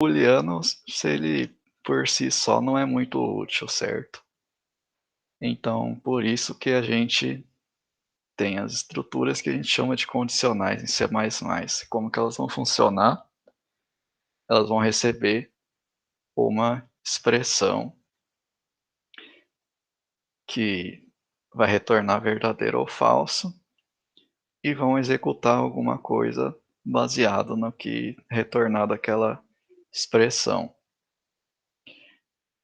booleano, se ele por si só não é muito útil, certo? Então, por isso que a gente tem as estruturas que a gente chama de condicionais em C++. Como que elas vão funcionar? Elas vão receber uma expressão que vai retornar verdadeiro ou falso e vão executar alguma coisa baseado no que retornar daquela expressão.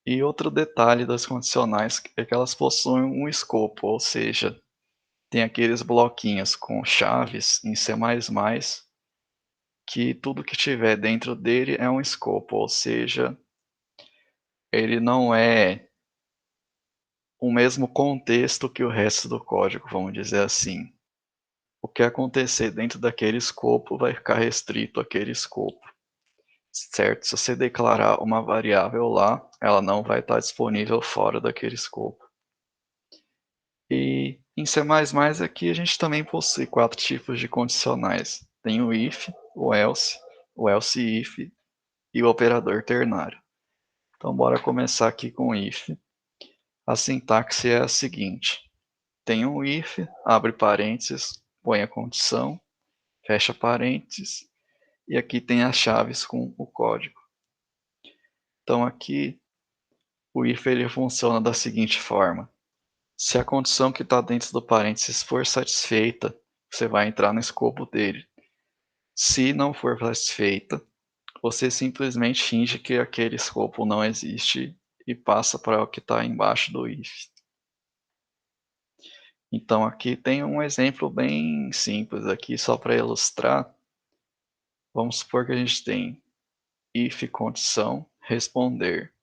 E outro detalhe das condicionais é que elas possuem um escopo, ou seja, tem aqueles bloquinhos com chaves em C++ que tudo que tiver dentro dele é um escopo, ou seja, ele não é o mesmo contexto que o resto do código, vamos dizer assim. O que acontecer dentro daquele escopo vai ficar restrito àquele escopo, certo? Se você declarar uma variável lá, ela não vai estar disponível fora daquele escopo. E em C++ aqui a gente também possui 4 tipos de condicionais. Tem o if, o else if e o operador ternário. Então bora começar aqui com o if. A sintaxe é a seguinte: tem um if, abre parênteses, põe a condição, fecha parênteses, e aqui tem as chaves com o código. Então aqui o if ele funciona da seguinte forma: se a condição que está dentro do parênteses for satisfeita, você vai entrar no escopo dele. Se não for satisfeita, você simplesmente finge que aquele escopo não existe e passa para o que está embaixo do if. Então aqui tem um exemplo bem simples aqui, só para ilustrar. Vamos supor que a gente tem if condição responder.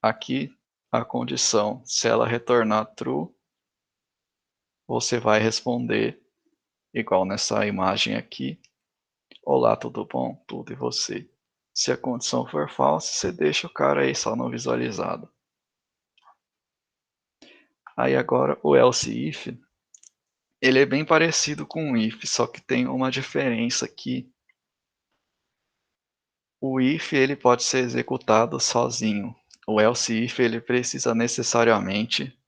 Aqui a condição, se ela retornar true, você vai responder igual nessa imagem aqui. Olá, tudo bom? Tudo e você? Se a condição for falsa, você deixa o cara aí só no visualizado. Aí agora o else if, ele é bem parecido com o if, só que tem uma diferença aqui. O if ele pode ser executado sozinho. O else if ele precisa necessariamente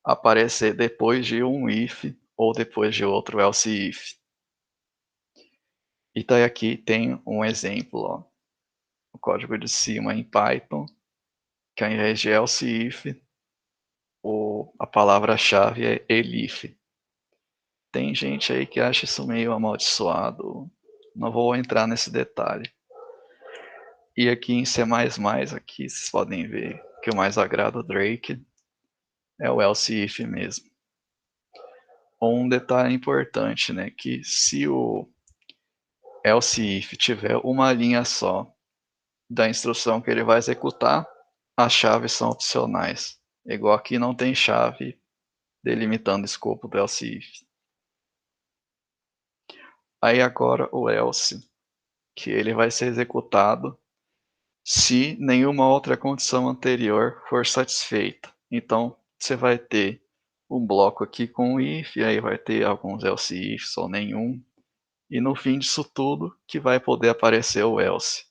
aparecer depois de um if ou depois de outro else if. E daí aqui tem um exemplo, ó. O código de cima em Python, que ao invés de else if, a palavra-chave é elif. Tem gente aí que acha isso meio amaldiçoado, não vou entrar nesse detalhe. E aqui em C++, aqui vocês podem ver que o mais agrada o Drake é o else if mesmo. Um detalhe importante, né, que se o else if tiver uma linha só da instrução que ele vai executar, as chaves são opcionais. Igual aqui não tem chave delimitando o escopo do else if. Aí agora o else, que ele vai ser executado se nenhuma outra condição anterior for satisfeita. Então você vai ter um bloco aqui com o if, e aí vai ter alguns else ifs ou nenhum. E no fim disso tudo que vai poder aparecer o else.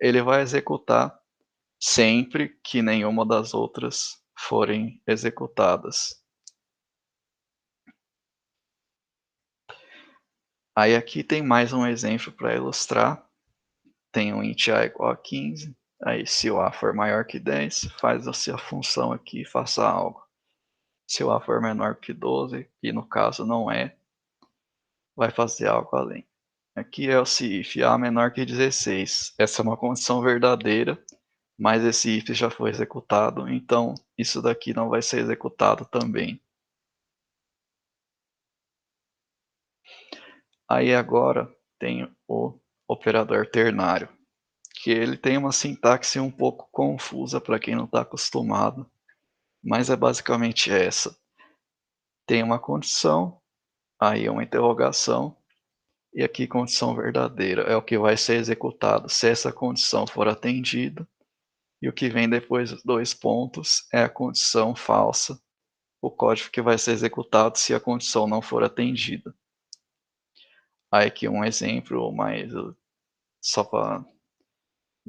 Ele vai executar sempre que nenhuma das outras forem executadas. Aí aqui tem mais um exemplo para ilustrar. Tem um int a igual a 15. Aí se o a for maior que 10, faz a função aqui e faça algo. Se o a for menor que 12, e no caso não é, vai fazer algo além. Aqui é o if a menor que 16. Essa é uma condição verdadeira, mas esse if já foi executado, então isso daqui não vai ser executado também. Aí agora tem o operador ternário, que ele tem uma sintaxe um pouco confusa para quem não está acostumado, mas é basicamente essa. Tem uma condição, aí uma interrogação, e aqui condição verdadeira é o que vai ser executado se essa condição for atendida, e o que vem depois dos 2 pontos é a condição falsa, o código que vai ser executado se a condição não for atendida. Aí aqui um exemplo, mas só para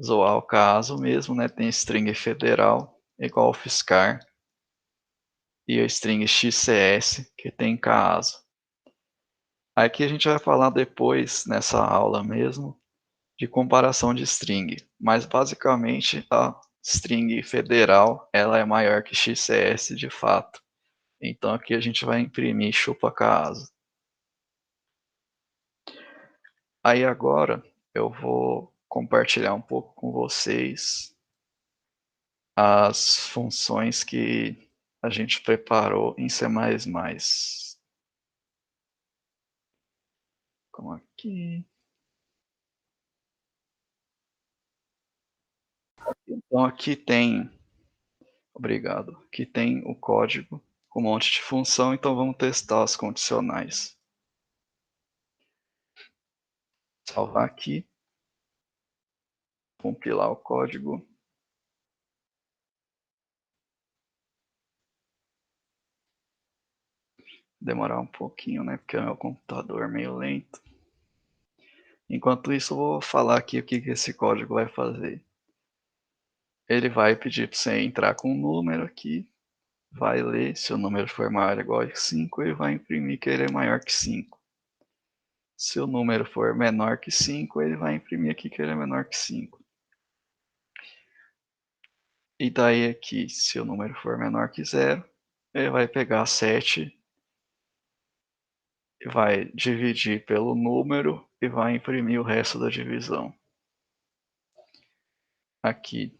zoar o caso mesmo, né, tem string federal igual fiscar e a string xcs que tem caso. Aqui a gente vai falar depois, nessa aula mesmo, de comparação de string, mas basicamente a string federal ela é maior que xcs de fato. Então aqui a gente vai imprimir chupa caso. Aí agora eu vou compartilhar um pouco com vocês as funções que a gente preparou em C++. Como aqui. Então aqui tem, obrigado, aqui tem o código com um monte de função, então vamos testar as condicionais. Salvar aqui, compilar o código. Demorar um pouquinho, né, porque o meu computador é meio lento. Enquanto isso, eu vou falar aqui o que esse código vai fazer. Ele vai pedir para você entrar com um número aqui, vai ler, se o número for maior ou igual a 5, ele vai imprimir que ele é maior que 5. Se o número for menor que 5, ele vai imprimir aqui que ele é menor que 5. E daí aqui, se o número for menor que 0, ele vai pegar 7 e vai dividir pelo número e vai imprimir o resto da divisão. Aqui,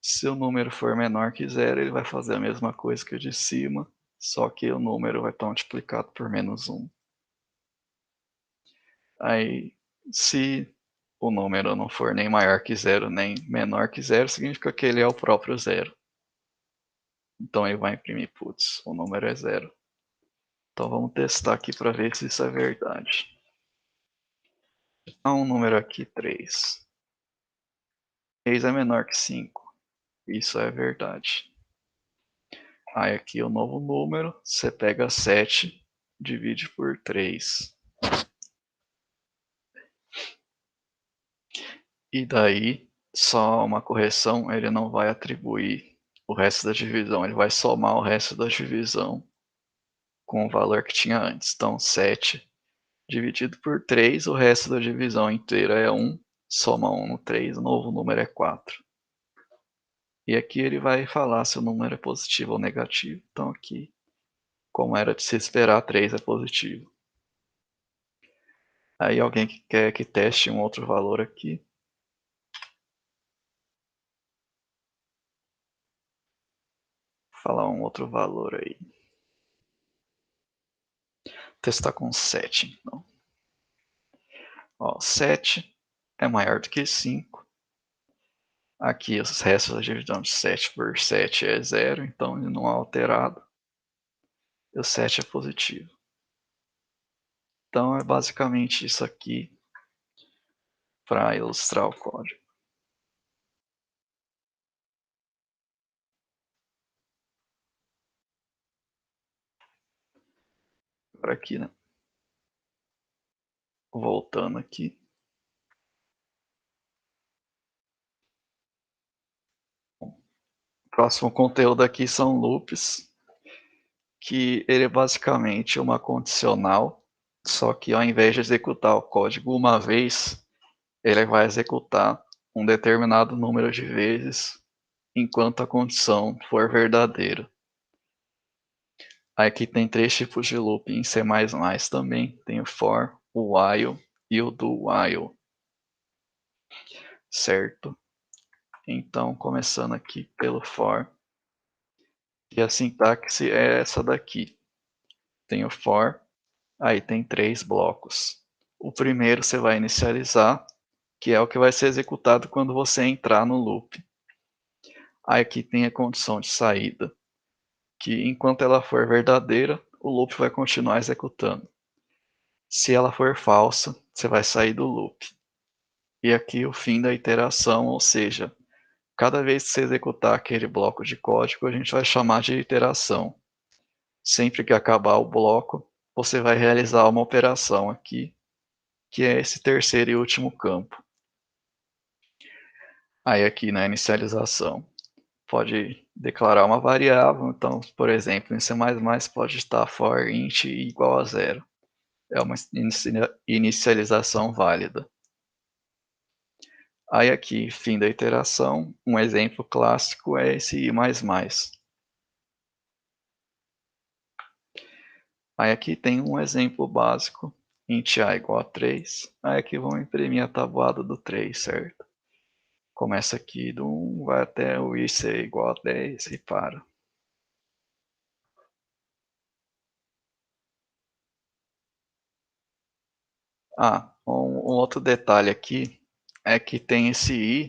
se o número for menor que 0, ele vai fazer a mesma coisa que o de cima, só que o número vai estar multiplicado por menos 1. Aí, se o número não for nem maior que 0 nem menor que 0, significa que ele é o próprio 0. Então ele vai imprimir, putz, o número é 0. Então vamos testar aqui para ver se isso é verdade. Há um número aqui, 3. 3 é menor que 5. Isso é verdade. Aí aqui o novo número, você pega 7, divide por 3. E daí, só uma correção, ele não vai atribuir o resto da divisão, ele vai somar o resto da divisão com o valor que tinha antes. Então 7 dividido por 3, o resto da divisão inteira é 1, soma 1 no 3, o novo número é 4. E aqui ele vai falar se o número é positivo ou negativo. Então aqui, como era de se esperar, 3 é positivo. Aí alguém que quer que teste um outro valor aqui. Vou falar um outro valor aí. Testar com 7, então. Ó, 7 é maior do que 5. Aqui os restos da divisão de 7 por 7 é 0, então ele não é alterado. E o 7 é positivo. Então é basicamente isso aqui para ilustrar o código. Agora aqui, né? Voltando aqui. O próximo conteúdo aqui são loops, que ele é basicamente uma condicional, só que ao invés de executar o código uma vez, ele vai executar um determinado número de vezes enquanto a condição for verdadeira. Aqui tem 3 tipos de loop em C++ também, tem o for, o while e o do while, certo? Então, começando aqui pelo for, e a sintaxe é essa daqui. Tem o for, aí tem 3 blocos. O primeiro você vai inicializar, que é o que vai ser executado quando você entrar no loop. Aí aqui tem a condição de saída, que enquanto ela for verdadeira, o loop vai continuar executando. Se ela for falsa, você vai sair do loop. E aqui o fim da iteração, ou seja, cada vez que você executar aquele bloco de código, a gente vai chamar de iteração. Sempre que acabar o bloco, você vai realizar uma operação aqui, que é esse terceiro e último campo. Aí aqui na inicialização, pode declarar uma variável, então, por exemplo, em C++ pode estar for int igual a zero. É uma inicialização válida. Aí aqui, fim da iteração, um exemplo clássico é esse i++. Aí aqui tem um exemplo básico, int a igual a 3. Aí aqui vamos imprimir a tabuada do 3, certo? Começa aqui do 1, vai até o i ser igual a 10 e para. Um outro detalhe aqui é que tem esse i,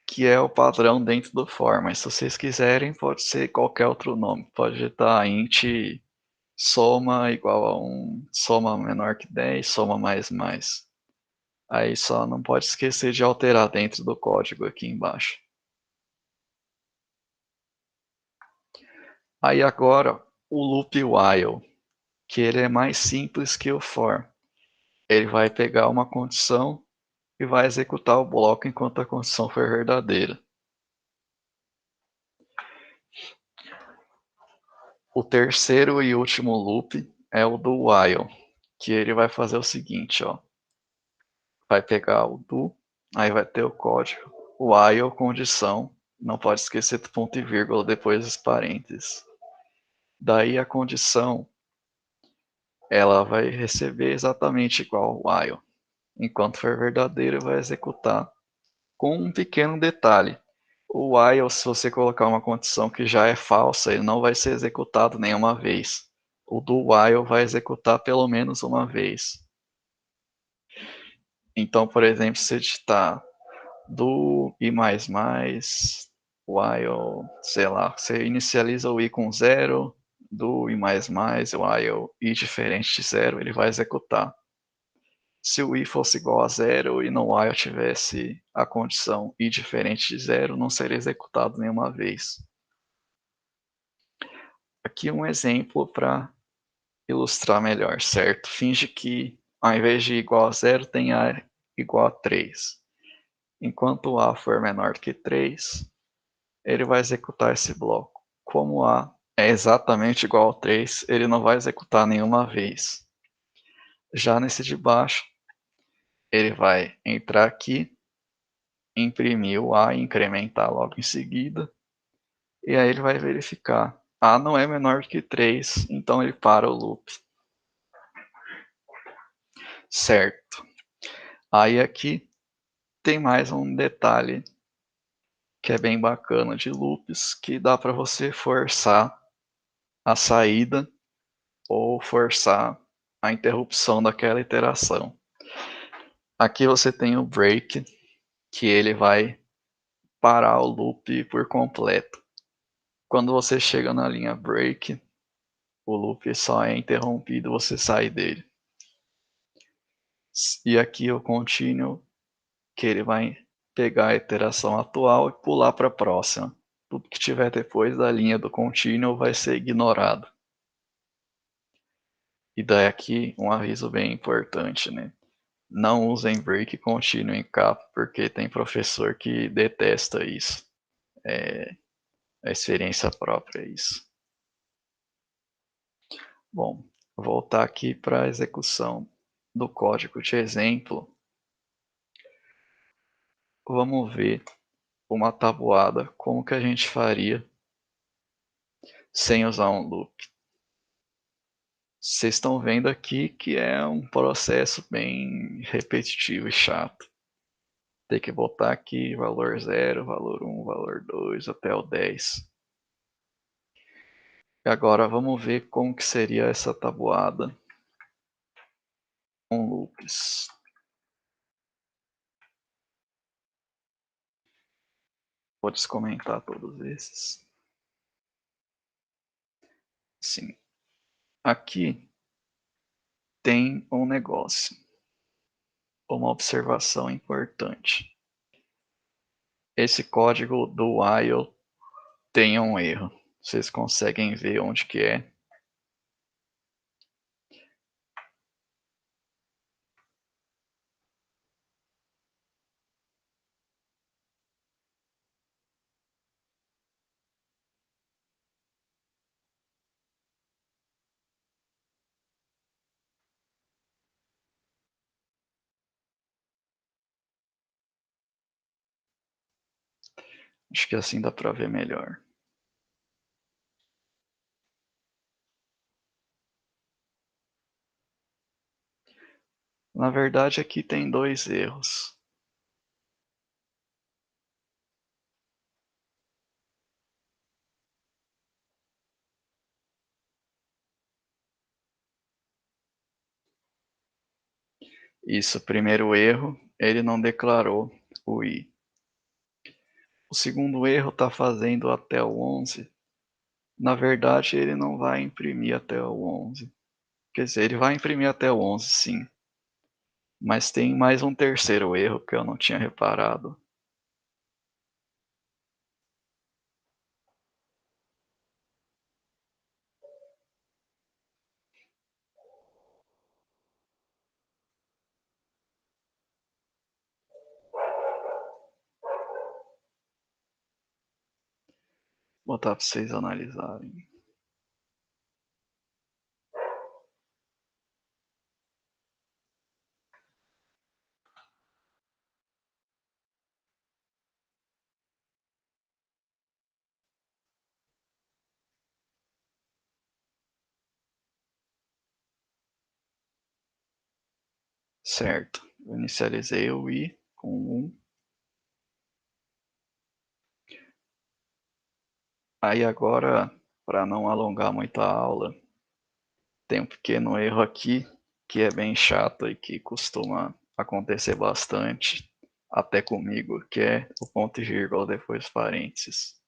que é o padrão dentro do for, mas se vocês quiserem pode ser qualquer outro nome. Pode digitar int soma igual a 1, soma menor que 10, soma mais mais. Aí só não pode esquecer de alterar dentro do código aqui embaixo. Aí agora o loop while, que ele é mais simples que o for. Ele vai pegar uma condição e vai executar o bloco enquanto a condição for verdadeira. O terceiro e último loop é o do while, que ele vai fazer o seguinte, ó. Vai pegar o do, aí vai ter o código, while condição, não pode esquecer do ponto e vírgula depois dos parênteses. Daí a condição, ela vai receber exatamente igual ao while. Enquanto for verdadeiro, vai executar com um pequeno detalhe. O while, se você colocar uma condição que já é falsa, ele não vai ser executado nenhuma vez. O do while vai executar pelo menos uma vez. Então, por exemplo, se digitar do i++, while, sei lá, você inicializa o i com 0, do i++, while i diferente de 0, ele vai executar. Se o i fosse igual a 0 e no while tivesse a condição i diferente de 0, não seria executado nenhuma vez. Aqui um exemplo para ilustrar melhor, certo? Finge que ao invés de igual a 0 tem a igual a 3. Enquanto a for menor que 3, ele vai executar esse bloco. Como a é exatamente igual a 3, ele não vai executar nenhuma vez. Já nesse de baixo, ele vai entrar aqui, imprimir o a e incrementar logo em seguida, e aí ele vai verificar. A não é menor que 3, então ele para o loop. Certo. Aí aqui tem mais um detalhe que é bem bacana de loops, que dá para você forçar a saída ou forçar a interrupção daquela iteração. Aqui você tem o break, que ele vai parar o loop por completo. Quando você chega na linha break, o loop só é interrompido, você sai dele. E aqui o continue, que ele vai pegar a iteração atual e pular para a próxima. Tudo que tiver depois da linha do continue vai ser ignorado. E daí aqui um aviso bem importante, né? Não usem break continue em capa, porque tem professor que detesta isso. É a experiência própria é isso. Bom, voltar aqui para a execução do código de exemplo. Vamos ver uma tabuada, como que a gente faria sem usar um loop. Vocês estão vendo aqui que é um processo bem repetitivo e chato. Tem que botar aqui valor 0, valor 1, valor 2 até o 10. E agora vamos ver como que seria essa tabuada com loops. Vou descomentar todos esses. Sim. Aqui tem um negócio, uma observação importante. Esse código do while tem um erro. Vocês conseguem ver onde que é? Acho que assim dá para ver melhor. Na verdade, aqui tem 2 erros. Isso, primeiro erro, ele não declarou o i. O segundo erro está fazendo até o 11. Na verdade, ele não vai imprimir até o 11. Quer dizer, ele vai imprimir até o 11, sim. Mas tem mais um terceiro erro que eu não tinha reparado. Vou botar para vocês analisarem. Certo. Eu inicializei o i com 1. Aí agora, para não alongar muito a aula, tem um pequeno erro aqui, que é bem chato e que costuma acontecer bastante, até comigo, que é o ponto e vírgula depois parênteses.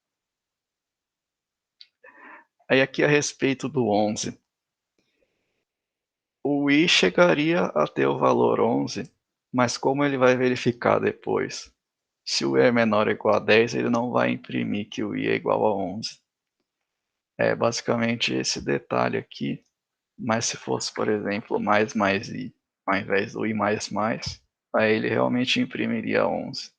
Aí aqui a respeito do 11. O i chegaria a ter o valor 11, mas como ele vai verificar depois? Se o i é menor ou igual a 10, ele não vai imprimir que o i é igual a 11. É basicamente esse detalhe aqui, mas se fosse, por exemplo, mais i, ao invés do i mais, aí ele realmente imprimiria 11.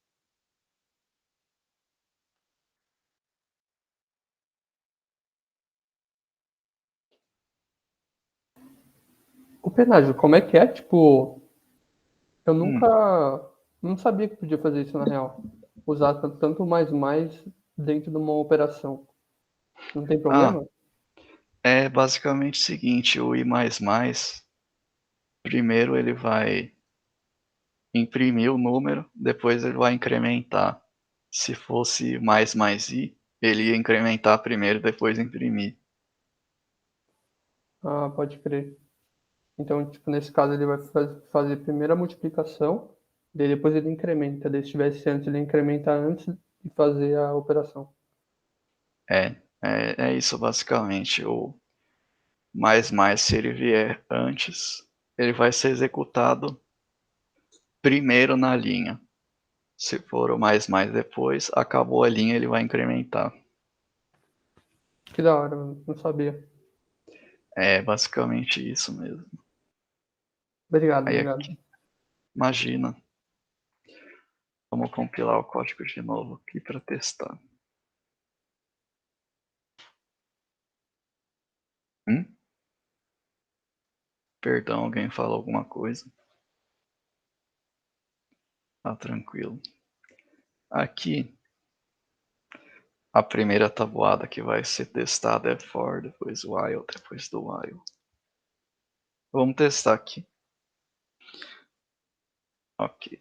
O pedágio, como é que é? Tipo, eu Hum, nunca. Não sabia que podia fazer isso na real. Usar tanto mais dentro de uma operação. Não tem ah, problema? é basicamente o seguinte, o i primeiro ele vai imprimir o número, depois ele vai incrementar. Se fosse mais i, ele ia incrementar primeiro, depois imprimir. Ah, pode crer. Então, tipo, nesse caso ele vai fazer primeiro a multiplicação, daí depois ele incrementa. Daí se tivesse antes, ele incrementa antes de fazer a operação. É isso basicamente. O se ele vier antes, ele vai ser executado primeiro na linha. Se for o mais depois, acabou a linha, ele vai incrementar. Que da hora, mano. Não sabia. É basicamente isso mesmo. Obrigado, Aí obrigado. aqui, imagina, vamos compilar o código de novo aqui para testar. Hum? Perdão, alguém falou alguma coisa? Tá tranquilo. Aqui, a primeira tabuada que vai ser testada é for, depois while, depois do while. Vamos testar aqui. Ok.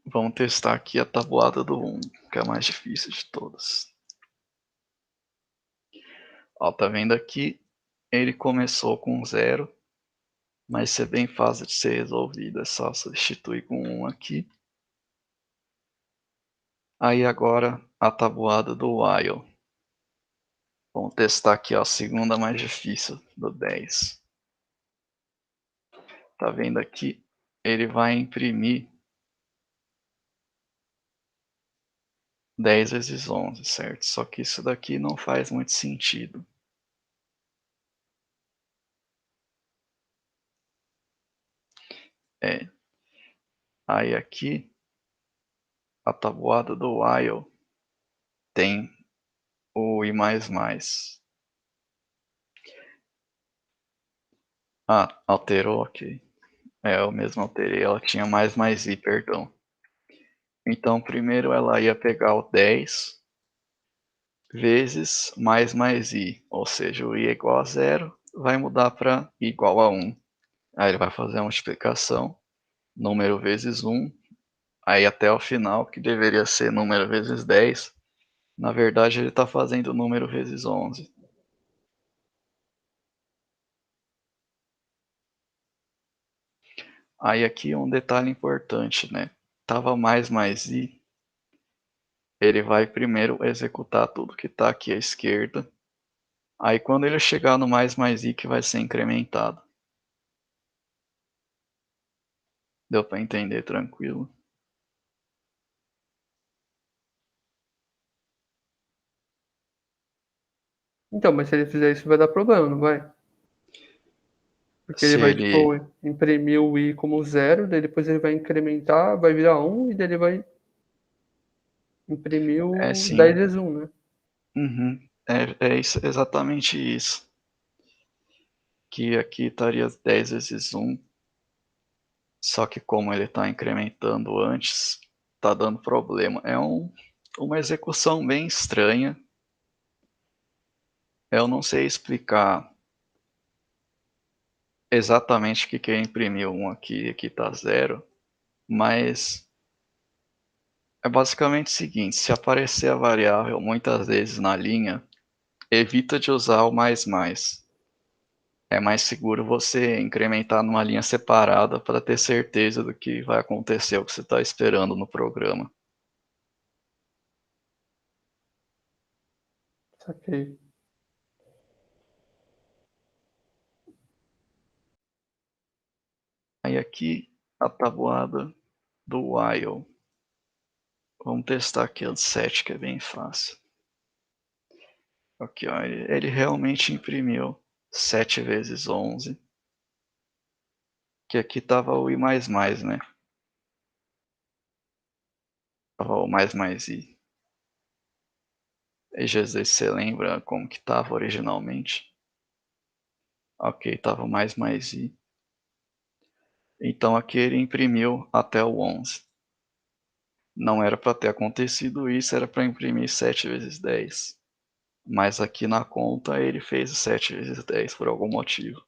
Vamos testar aqui a tabuada do 1, que é a mais difícil de todas. Ó, tá vendo aqui? Ele começou com 0, mas isso é bem fácil de ser resolvido. É só substituir com 1 aqui. Aí agora a tabuada do while. Vamos testar aqui ó, a segunda mais difícil do 10. Tá vendo aqui? Ele vai imprimir 10 vezes 11, certo? Só que isso daqui não faz muito sentido. É. Aí aqui, a tabuada do while tem o i mais mais. Ah, alterou, ok. É, eu mesmo alterei, ela tinha mais i, perdão. Então primeiro ela ia pegar o 10 vezes mais i, ou seja, o i é igual a zero, vai mudar para i igual a 1. Aí ele vai fazer a multiplicação, número vezes 1, aí até o final, que deveria ser número vezes 10, na verdade ele está fazendo número vezes 11. Aí aqui um detalhe importante, né? Tava mais i, ele vai primeiro executar tudo que está aqui à esquerda. Aí quando ele chegar no mais i que vai ser incrementado. Deu para entender tranquilo? Então, mas se ele fizer isso vai dar problema, não vai? Porque ele Se vai, ele... tipo, imprimir o i como zero, daí depois ele vai incrementar, vai virar 1, e daí ele vai imprimir É o 10 sim. vezes 1, né? Uhum. É isso, exatamente isso. Que aqui estaria 10 vezes 1, só que como ele está incrementando antes, está dando problema. É uma execução bem estranha. Eu não sei explicar exatamente o que é imprimir 1 aqui, aqui está 0, mas é basicamente o seguinte: se aparecer a variável muitas vezes na linha, evita de usar o mais mais. É mais seguro você incrementar numa linha separada para ter certeza do que vai acontecer, o que você está esperando no programa. Saquei. Aí aqui a tabuada do while. Vamos testar aqui a 7, que é bem fácil. Aqui, ó, ele realmente imprimiu 7 vezes 11. Que aqui estava o i mais mais, né? Tava o mais i. E Jesus, você lembra como que estava originalmente? Ok, tava o mais i. Então aqui ele imprimiu até o 11. Não era para ter acontecido isso, era para imprimir 7 vezes 10. Mas aqui na conta ele fez 7 vezes 10 por algum motivo.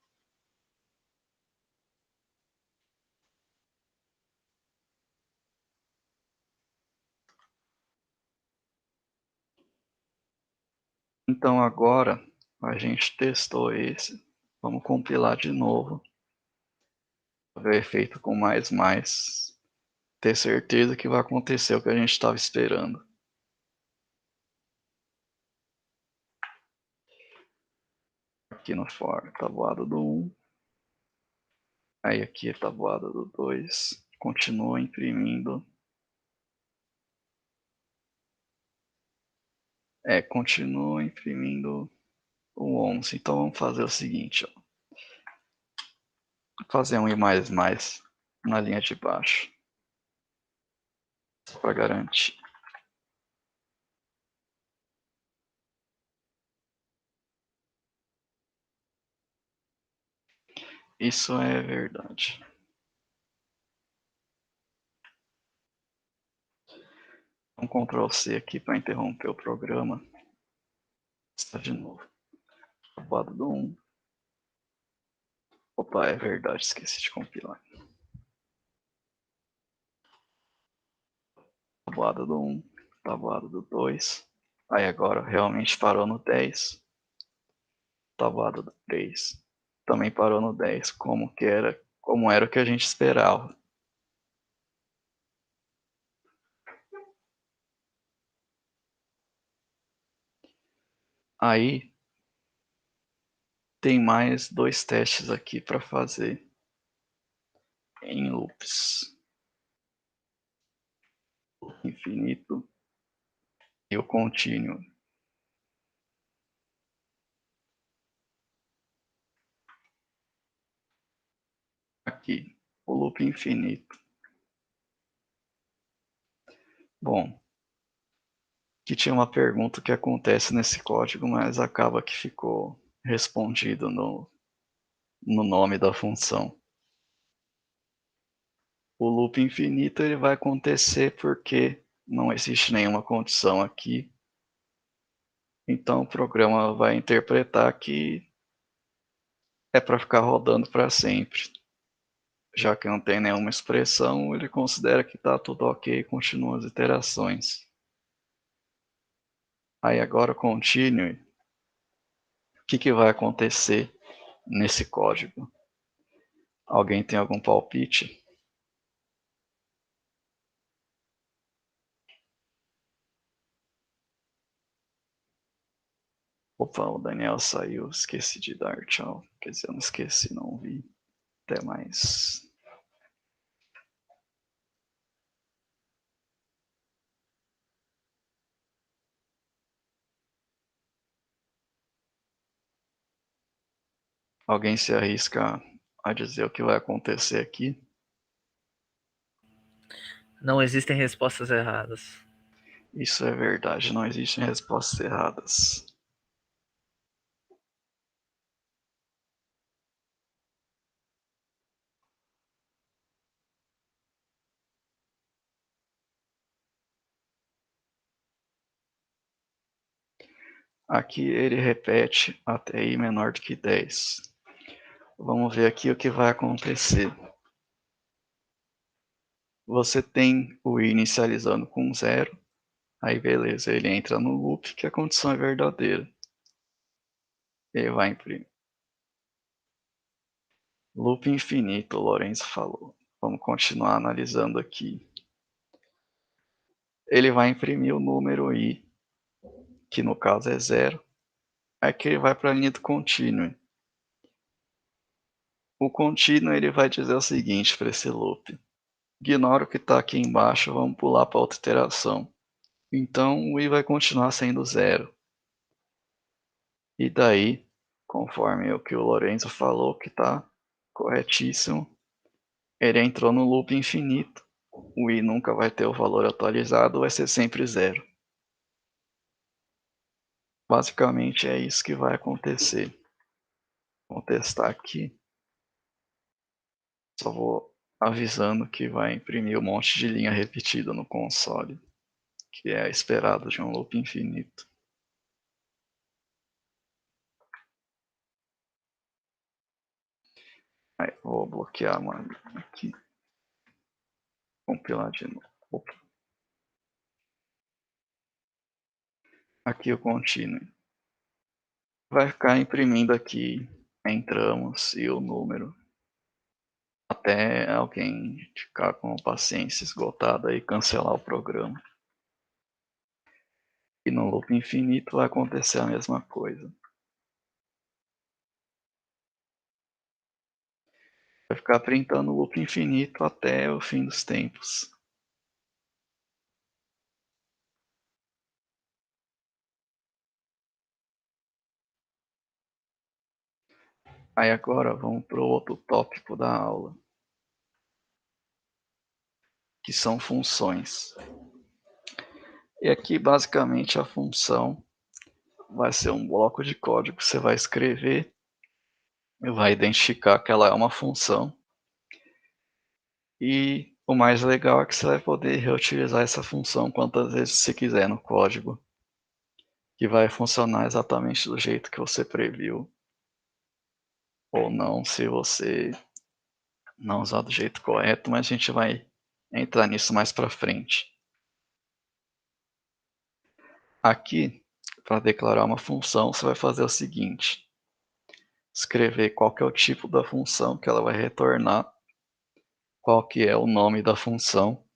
Então agora a gente testou esse. Vamos compilar de novo. Ver o efeito com mais. Ter certeza que vai acontecer o que a gente estava esperando. Aqui no for, tabuada do 1. Aí aqui a tabuada do 2. Continua imprimindo. Continua imprimindo o 11. Então vamos fazer o seguinte, ó. Fazer um i mais na linha de baixo. Para garantir. Isso é verdade. Um Ctrl C aqui para interromper o programa. Está de novo. Tabuada do 1. Opa, é verdade, esqueci de compilar. Tabuada do 1, tabuada do 2. Aí agora realmente parou no 10. Tabuada do 3. Também parou no 10, como era o que a gente esperava. Aí tem mais 2 testes aqui para fazer em loops. Infinito e o contínuo. Aqui, o loop infinito. Bom, que tinha uma pergunta que acontece nesse código, mas acaba que ficou respondido no nome da função. O loop infinito ele vai acontecer porque não existe nenhuma condição aqui. Então o programa vai interpretar que é para ficar rodando para sempre. Já que não tem nenhuma expressão, ele considera que está tudo ok e continua as iterações. Aí agora continue. O que vai acontecer nesse código? Alguém tem algum palpite? Opa, o Daniel saiu, esqueci de dar tchau. Quer dizer, eu não esqueci, não vi. Até mais. Alguém se arrisca a dizer o que vai acontecer aqui? Não existem respostas erradas. Isso é verdade, não existem respostas erradas. Aqui ele repete até i menor do que 10. Vamos ver aqui o que vai acontecer. Você tem o i inicializando com 0. Aí beleza, ele entra no loop que a condição é verdadeira. Ele vai imprimir. Loop infinito, o Lourenço falou. Vamos continuar analisando aqui. Ele vai imprimir o número i, que no caso é 0. Aqui ele vai para a linha do continue. O continue ele vai dizer o seguinte para esse loop. Ignora o que está aqui embaixo, vamos pular para outra iteração. Então o i vai continuar sendo 0. E daí, conforme o que o Lourenço falou, que está corretíssimo, ele entrou no loop infinito. O i nunca vai ter o valor atualizado, vai ser sempre 0. Basicamente é isso que vai acontecer. Vou testar aqui. Só vou avisando que vai imprimir um monte de linha repetida no console, que é esperado de um loop infinito. Aí, vou bloquear uma linha aqui. Compilar de novo. Opa. Aqui o continue. Vai ficar imprimindo aqui entramos e o número. Até alguém ficar com paciência esgotada e cancelar o programa. E no loop infinito vai acontecer a mesma coisa. Vai ficar printando o loop infinito até o fim dos tempos. Aí agora vamos para o outro tópico da aula, que são funções. E aqui basicamente a função vai ser um bloco de código que você vai escrever e vai identificar que ela é uma função. E o mais legal é que você vai poder reutilizar essa função quantas vezes você quiser no código, que vai funcionar exatamente do jeito que você previu, ou não, se você não usar do jeito correto, mas a gente vai entrar nisso mais para frente. Aqui, para declarar uma função, você vai fazer o seguinte: escrever qual que é o tipo da função que ela vai retornar, qual que é o nome da função,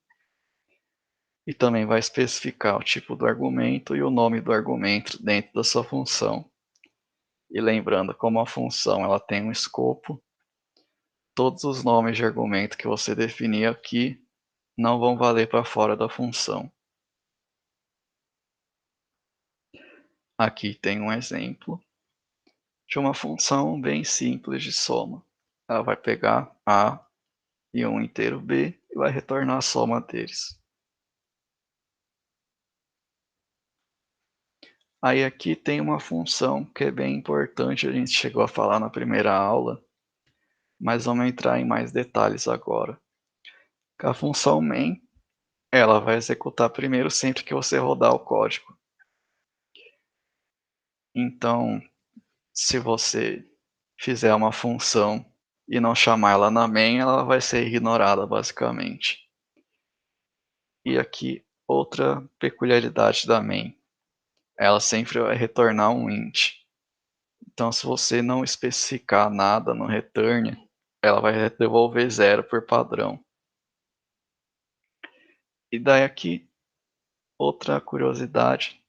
e também vai especificar o tipo do argumento e o nome do argumento dentro da sua função. E lembrando, como a função ela tem um escopo, todos os nomes de argumento que você definir aqui não vão valer para fora da função. Aqui tem um exemplo de uma função bem simples de soma. Ela vai pegar A e um inteiro B e vai retornar a soma deles. Aí aqui tem uma função que é bem importante, a gente chegou a falar na primeira aula, mas vamos entrar em mais detalhes agora. A função main, ela vai executar primeiro sempre que você rodar o código. Então, se você fizer uma função e não chamar ela na main, ela vai ser ignorada basicamente. E aqui, outra peculiaridade da main, ela sempre vai retornar um int. Então, se você não especificar nada no return, ela vai devolver 0 por padrão. E daí aqui, outra curiosidade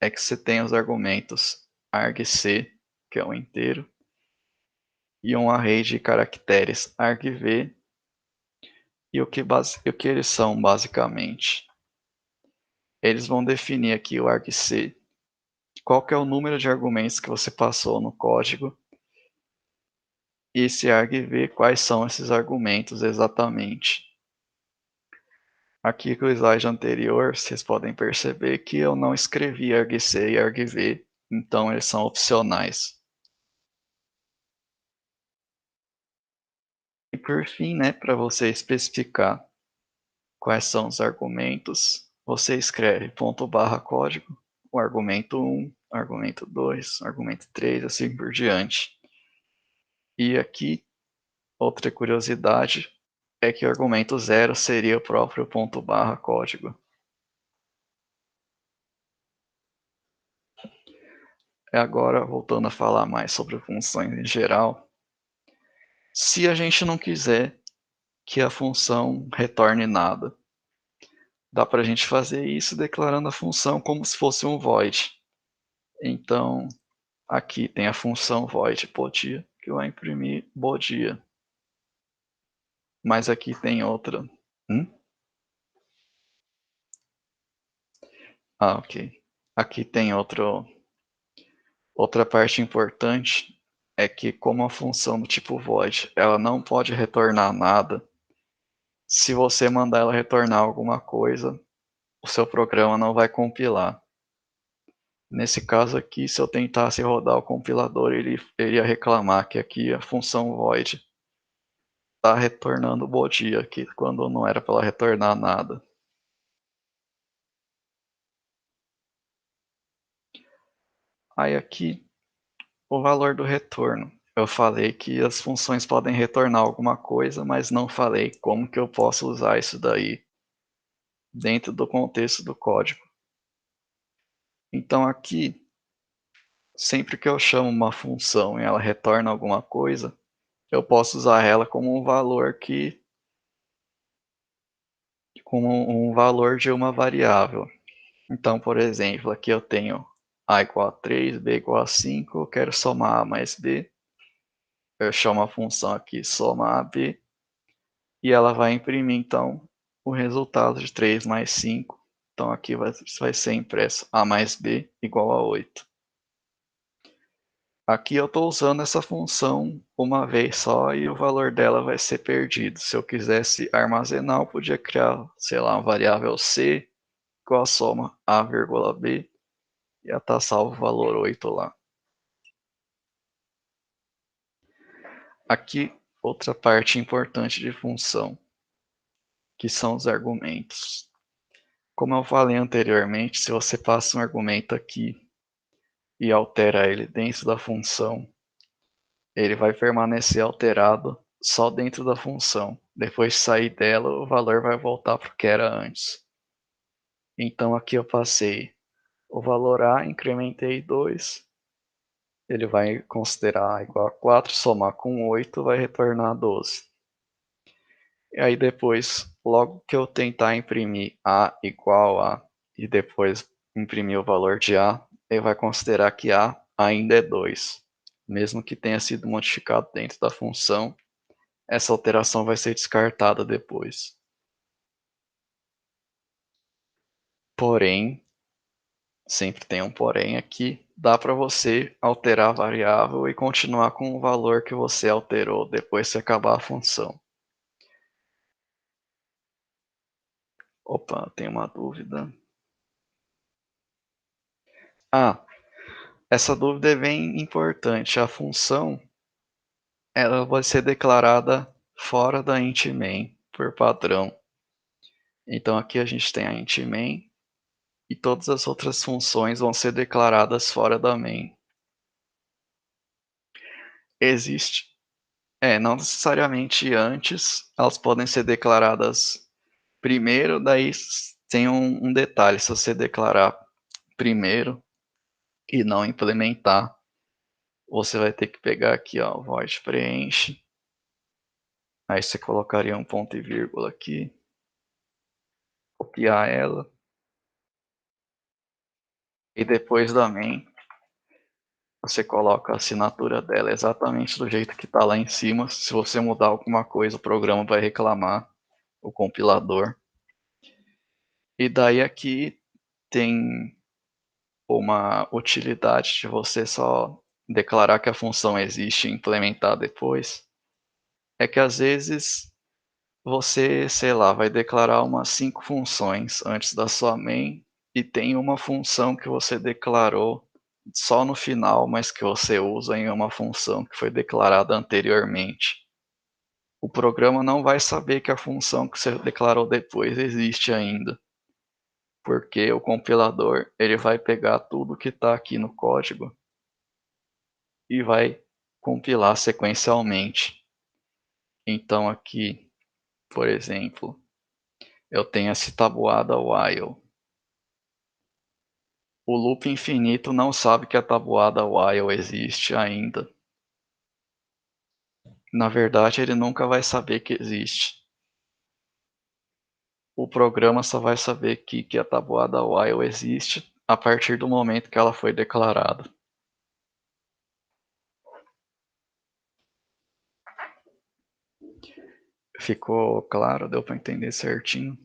é que você tem os argumentos argc, que é um inteiro, e um array de caracteres argv, e o que eles são basicamente? Eles vão definir aqui o argc, qual que é o número de argumentos que você passou no código, e esse argv, quais são esses argumentos exatamente. Aqui no slide anterior, vocês podem perceber que eu não escrevi argc e argv, então eles são opcionais. E por fim, para você especificar quais são os argumentos, você escreve _código, o argumento 1, argumento 2, argumento 3, assim por diante. E aqui, outra curiosidade é que o argumento 0 seria o próprio _código. Agora, voltando a falar mais sobre funções em geral, se a gente não quiser que a função retorne nada, dá para a gente fazer isso declarando a função como se fosse um void. Então, aqui tem a função void podia, que vai imprimir bodia. Mas aqui tem outra. Ok. Aqui tem outra parte importante, é que como a função do tipo void, ela não pode retornar nada. Se você mandar ela retornar alguma coisa, o seu programa não vai compilar. Nesse caso aqui, se eu tentasse rodar o compilador, ele iria reclamar que aqui a função void está retornando bodia aqui, quando não era para ela retornar nada. Aí aqui, o valor do retorno. Eu falei que as funções podem retornar alguma coisa, mas não falei como que eu posso usar isso daí dentro do contexto do código. Então aqui, sempre que eu chamo uma função e ela retorna alguma coisa, eu posso usar ela como um valor de uma variável. Então, por exemplo, aqui eu tenho a igual a 3, b igual a 5, eu quero somar a mais b. Eu chamo a função aqui soma ab, e ela vai imprimir então o resultado de 3 mais 5. Então aqui vai ser impresso a mais b igual a 8. Aqui eu estou usando essa função uma vez só e o valor dela vai ser perdido. Se eu quisesse armazenar, eu podia criar, sei lá, uma variável c igual a soma a vírgula b, e ia estar salvo o valor 8 lá. Aqui, outra parte importante de função, que são os argumentos. Como eu falei anteriormente, se você passa um argumento aqui e altera ele dentro da função, ele vai permanecer alterado só dentro da função. Depois de sair dela, o valor vai voltar para o que era antes. Então aqui eu passei o valor A, incrementei 2, ele vai considerar A igual a 4, somar com 8 vai retornar 12. E aí depois, logo que eu tentar imprimir A igual a, e depois imprimir o valor de A, ele vai considerar que A ainda é 2. Mesmo que tenha sido modificado dentro da função, essa alteração vai ser descartada depois. Porém, sempre tem um porém aqui, dá para você alterar a variável e continuar com o valor que você alterou depois que acabar a função. Opa, tem uma dúvida. Essa dúvida é bem importante. A função ela vai ser declarada fora da int main, por padrão. Então aqui a gente tem a int main e todas as outras funções vão ser declaradas fora da main. Não necessariamente antes, elas podem ser declaradas primeiro, daí tem um detalhe, se você declarar primeiro e não implementar, você vai ter que pegar aqui, ó, void preenche, aí você colocaria um ponto e vírgula aqui, copiar ela, e depois da main, você coloca a assinatura dela exatamente do jeito que está lá em cima. Se você mudar alguma coisa, o programa vai reclamar, o compilador. E daí aqui tem uma utilidade de você só declarar que a função existe e implementar depois. É que às vezes você, sei lá, vai declarar umas 5 funções antes da sua main e tem uma função que você declarou só no final, mas que você usa em uma função que foi declarada anteriormente. O programa não vai saber que a função que você declarou depois existe ainda, porque o compilador ele vai pegar tudo que está aqui no código e vai compilar sequencialmente. Então aqui, por exemplo, eu tenho essa tabuada while. O loop infinito não sabe que a tabuada while existe ainda. Na verdade, ele nunca vai saber que existe. O programa só vai saber que a tabuada while existe a partir do momento que ela foi declarada. Ficou claro? Deu para entender certinho?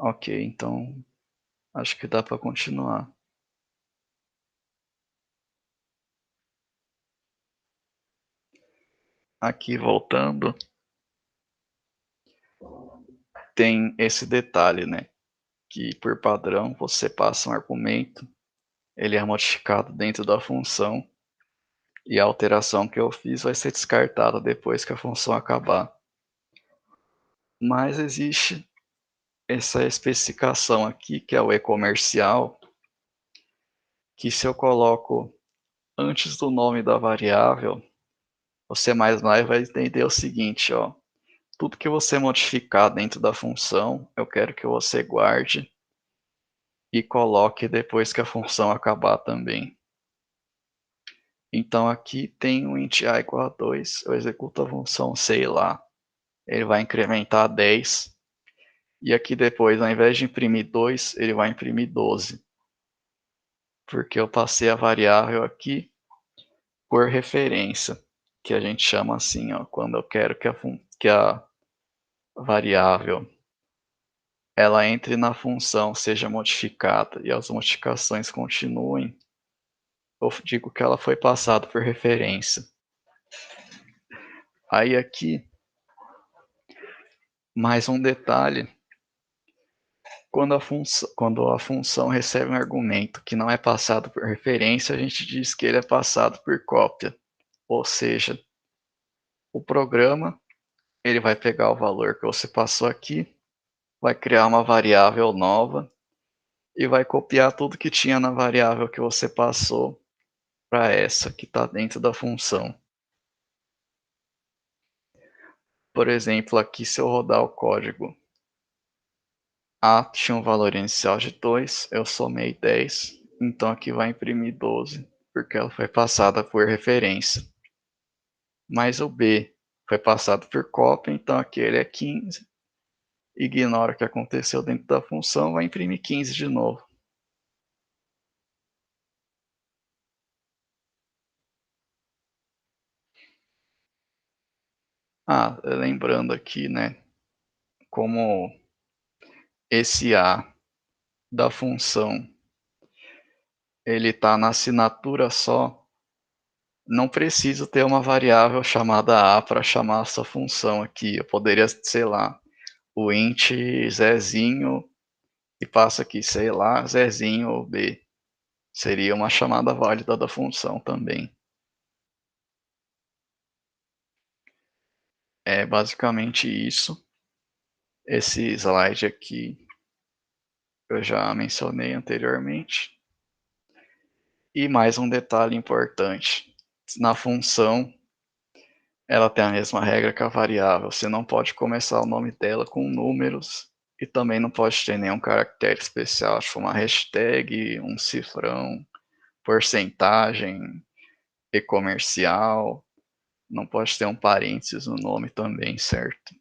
Ok, então acho que dá para continuar. Aqui voltando, tem esse detalhe, né? Que por padrão você passa um argumento, ele é modificado dentro da função e a alteração que eu fiz vai ser descartada depois que a função acabar. Mas existe essa especificação aqui, que é o e-comercial, que se eu coloco antes do nome da variável, o C++ vai entender o seguinte, ó, tudo que você modificar dentro da função, eu quero que você guarde e coloque depois que a função acabar também. Então aqui tem um int a igual a 2, eu executo a função sei lá, ele vai incrementar 10, e aqui depois, ao invés de imprimir 2, ele vai imprimir 12. Porque eu passei a variável aqui por referência, que a gente chama assim, ó, quando eu quero que a variável ela entre na função, seja modificada e as modificações continuem, eu digo que ela foi passada por referência. Aí aqui, mais um detalhe, quando a função recebe um argumento que não é passado por referência, a gente diz que ele é passado por cópia. Ou seja, o programa ele vai pegar o valor que você passou aqui, vai criar uma variável nova e vai copiar tudo que tinha na variável que você passou para essa que está dentro da função. Por exemplo, aqui se eu rodar o código, A tinha um valor inicial de 2, eu somei 10, então aqui vai imprimir 12, porque ela foi passada por referência. Mas o B foi passado por cópia, então aqui ele é 15. Ignora o que aconteceu dentro da função, vai imprimir 15 de novo. Lembrando aqui, né, como esse A da função ele está na assinatura só, não preciso ter uma variável chamada A para chamar essa função aqui. Eu poderia, sei lá, o int Zezinho e passa aqui, sei lá, Zezinho B. Seria uma chamada válida da função também. É basicamente isso. Esse slide aqui eu já mencionei anteriormente. E mais um detalhe importante: na função, ela tem a mesma regra que a variável. Você não pode começar o nome dela com números e também não pode ter nenhum caractere especial, tipo uma hashtag, um cifrão, porcentagem, e-comercial. Não pode ter um parênteses no nome também, certo?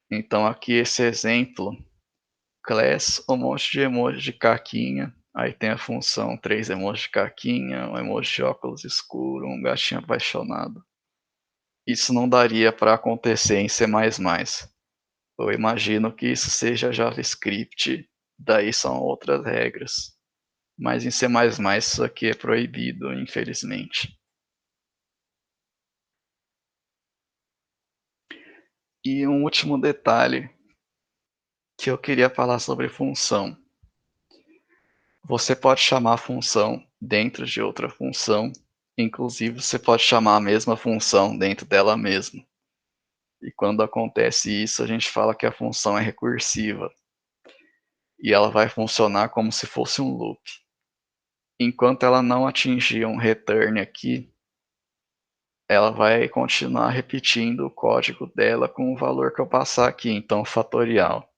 Então aqui esse exemplo, class, um monte de emoji de caquinha. Aí tem a função 3 emojis de caquinha, um emoji de óculos escuro, um gatinho apaixonado. Isso não daria para acontecer em C++. Eu imagino que isso seja JavaScript, daí são outras regras. Mas em C++ isso aqui é proibido, infelizmente. E um último detalhe que eu queria falar sobre função. Você pode chamar a função dentro de outra função, inclusive você pode chamar a mesma função dentro dela mesma. E quando acontece isso, a gente fala que a função é recursiva. E ela vai funcionar como se fosse um loop. Enquanto ela não atingir um return aqui, ela vai continuar repetindo o código dela com o valor que eu passar aqui. Então, fatorial.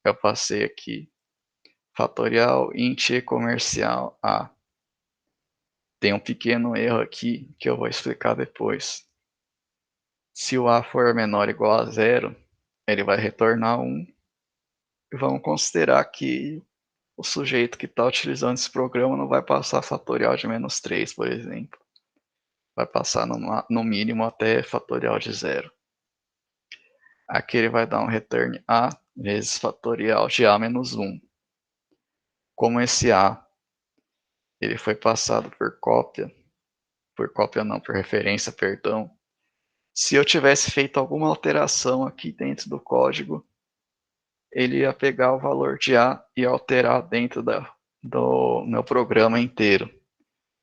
Eu passei aqui fatorial int e comercial A. Tem um pequeno erro aqui que eu vou explicar depois. Se o A for menor ou igual a zero, ele vai retornar 1. E vamos considerar que o sujeito que está utilizando esse programa não vai passar fatorial de -3, por exemplo. Vai passar no mínimo até fatorial de 0. Aqui ele vai dar um return A vezes fatorial de A menos 1. Como esse A ele foi passado por referência, perdão. Se eu tivesse feito alguma alteração aqui dentro do código, ele ia pegar o valor de A e alterar dentro do meu programa inteiro.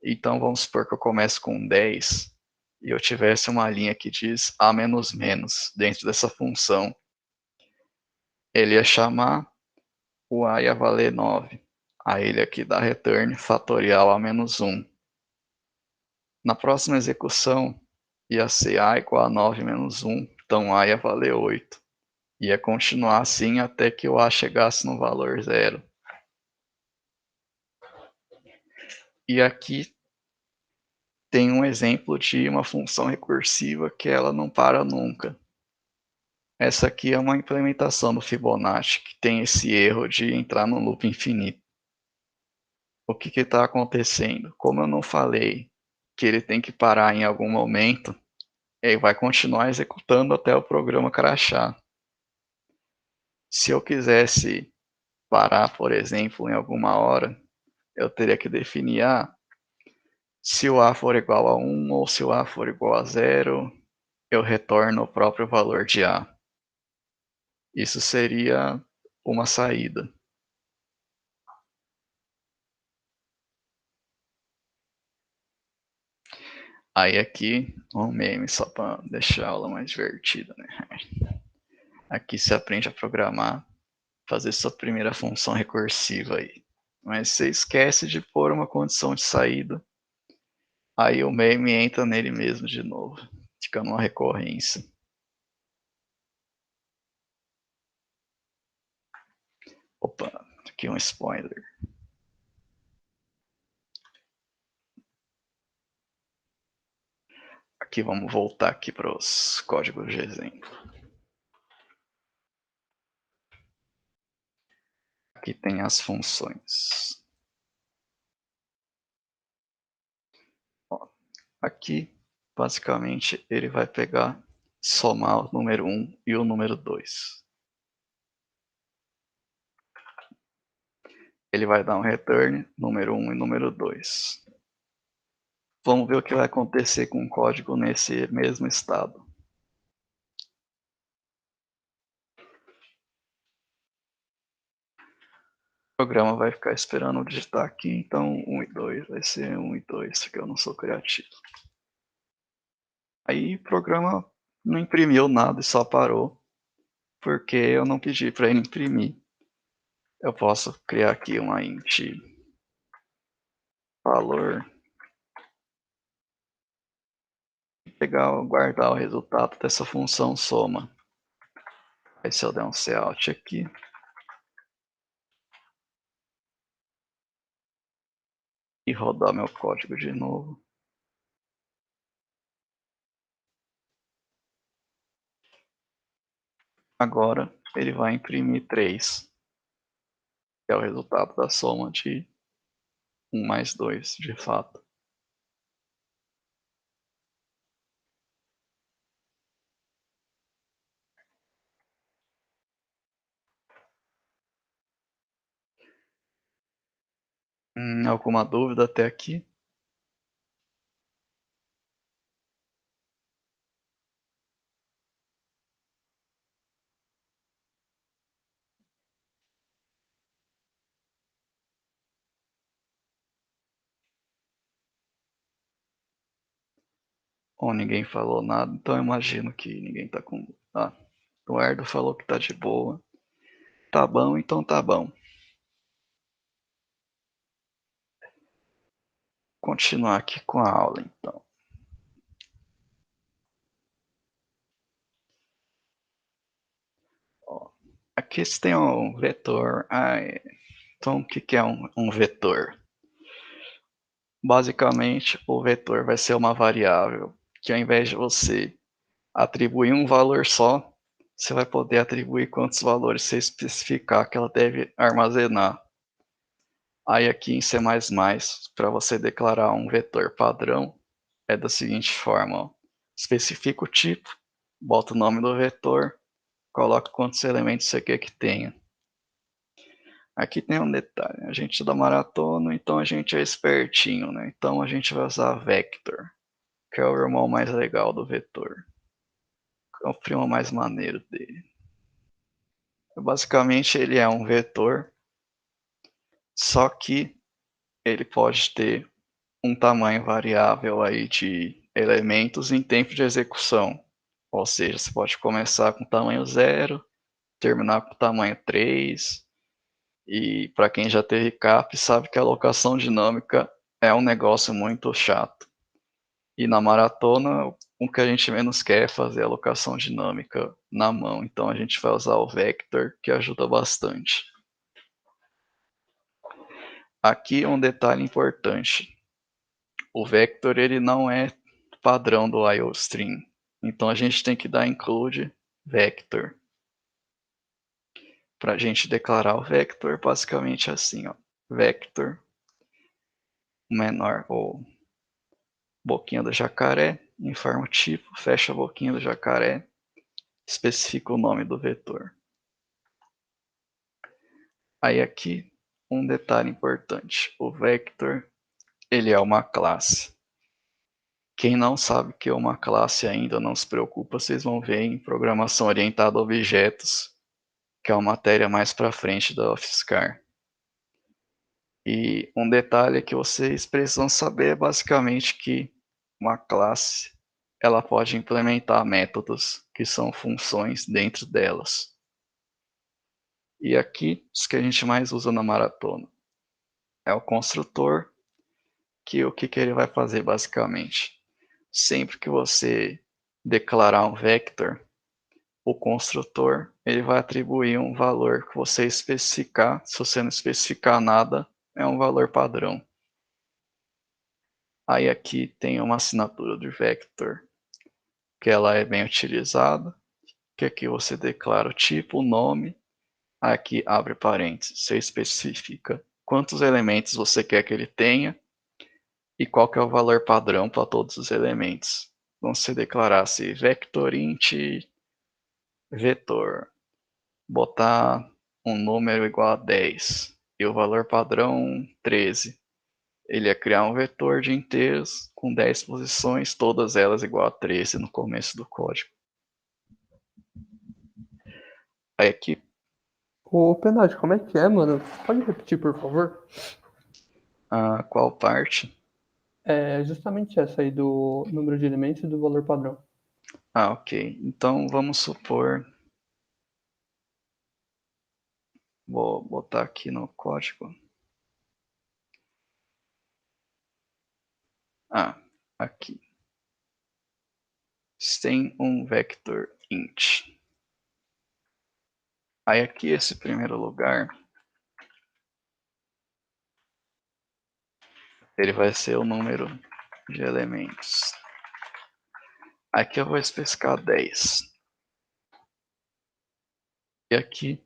Então vamos supor que eu comece com 10 e eu tivesse uma linha que diz A menos menos dentro dessa função. Ele ia chamar, o A ia valer 9. Aí ele aqui dá return fatorial A menos 1. Na próxima execução, ia ser A igual a 9 menos 1, então A ia valer 8. Ia continuar assim até que o A chegasse no valor 0. E aqui tem um exemplo de uma função recursiva que ela não para nunca. Essa aqui é uma implementação do Fibonacci que tem esse erro de entrar no loop infinito. O que está acontecendo? Como eu não falei que ele tem que parar em algum momento, ele vai continuar executando até o programa crashar. Se eu quisesse parar, por exemplo, em alguma hora, eu teria que definir se o A for igual a 1 ou se o A for igual a 0, eu retorno o próprio valor de A. Isso seria uma saída. Aí aqui, um meme só para deixar a aula mais divertida, né? Aqui você aprende a programar, fazer sua primeira função recursiva aí. Mas você esquece de pôr uma condição de saída. Aí o meme entra nele mesmo de novo, fica numa recorrência. Opa, aqui um spoiler. Aqui vamos voltar aqui para os códigos de exemplo. Aqui tem as funções. Ó, aqui, basicamente, ele vai pegar, somar o número 1 e o número 2. Ele vai dar um return, número 1 e número 2. Vamos ver o que vai acontecer com o código nesse mesmo estado. O programa vai ficar esperando digitar aqui, então 1 e 2 vai ser 1 e 2, porque eu não sou criativo. Aí o programa não imprimiu nada e só parou, porque eu não pedi para ele imprimir. Eu posso criar aqui uma int valor e guardar o resultado dessa função soma. Aí se eu der um cout aqui, e rodar meu código de novo, agora ele vai imprimir 3, que é o resultado da soma de 1 mais 2, de fato. Alguma dúvida até aqui? Ou ninguém falou nada, então eu imagino que ninguém tá com... Ah, o Eduardo falou que tá de boa. Tá bom, então tá bom. Continuar aqui com a aula, então. Ó, aqui você tem um vetor. Então, o que é um vetor? Basicamente, o vetor vai ser uma variável que, ao invés de você atribuir um valor só, você vai poder atribuir quantos valores você especificar que ela deve armazenar. Aí aqui em C++, para você declarar um vetor padrão, é da seguinte forma: ó. Especifica o tipo, bota o nome do vetor, coloca quantos elementos você quer que tenha. Aqui tem um detalhe: a gente é da maratona, então a gente é espertinho, né? Então a gente vai usar vector, que é o irmão mais legal do vetor, é o primo mais maneiro dele. Basicamente ele é um vetor, só que ele pode ter um tamanho variável aí de elementos em tempo de execução. Ou seja, você pode começar com tamanho 0, terminar com tamanho 3. E para quem já teve CAP sabe que a alocação dinâmica é um negócio muito chato. E na maratona, o que a gente menos quer é fazer alocação dinâmica na mão. Então a gente vai usar o vector, que ajuda bastante. Aqui um detalhe importante: o vector ele não é padrão do IOStream, então a gente tem que dar include vector. Para a gente declarar o vector, basicamente é assim, ó, vector menor ou boquinha do jacaré, informa o tipo, fecha a boquinha do jacaré, especifica o nome do vetor. Aí aqui um detalhe importante: o vector ele é uma classe. Quem não sabe que é uma classe ainda, não se preocupa, vocês vão ver em programação orientada a objetos, que é uma matéria mais para frente da UFSCar. E um detalhe que vocês precisam saber é basicamente que uma classe ela pode implementar métodos que são funções dentro delas. E aqui, os que a gente mais usa na maratona é o construtor, que o que ele vai fazer basicamente? Sempre que você declarar um vector, o construtor ele vai atribuir um valor que você especificar. Se você não especificar nada, é um valor padrão. Aí aqui tem uma assinatura de vector, que ela é bem utilizada, que aqui você declara o tipo, o nome, aqui abre parênteses, você especifica quantos elementos você quer que ele tenha e qual que é o valor padrão para todos os elementos. Então, se você declarasse vector int vetor, botar um número igual a 10 e o valor padrão 13, ele ia criar um vetor de inteiros com 10 posições, todas elas igual a 13 no começo do código. Aí aqui. Ô, Penade, como é que é, mano? Pode repetir, por favor? Qual parte? É justamente essa aí do número de elementos e do valor padrão. Ok. Então vamos supor. Vou botar aqui no código. Aqui. Tem um vector int. Aí aqui esse primeiro lugar, ele vai ser o número de elementos. Aqui eu vou especificar 10. E aqui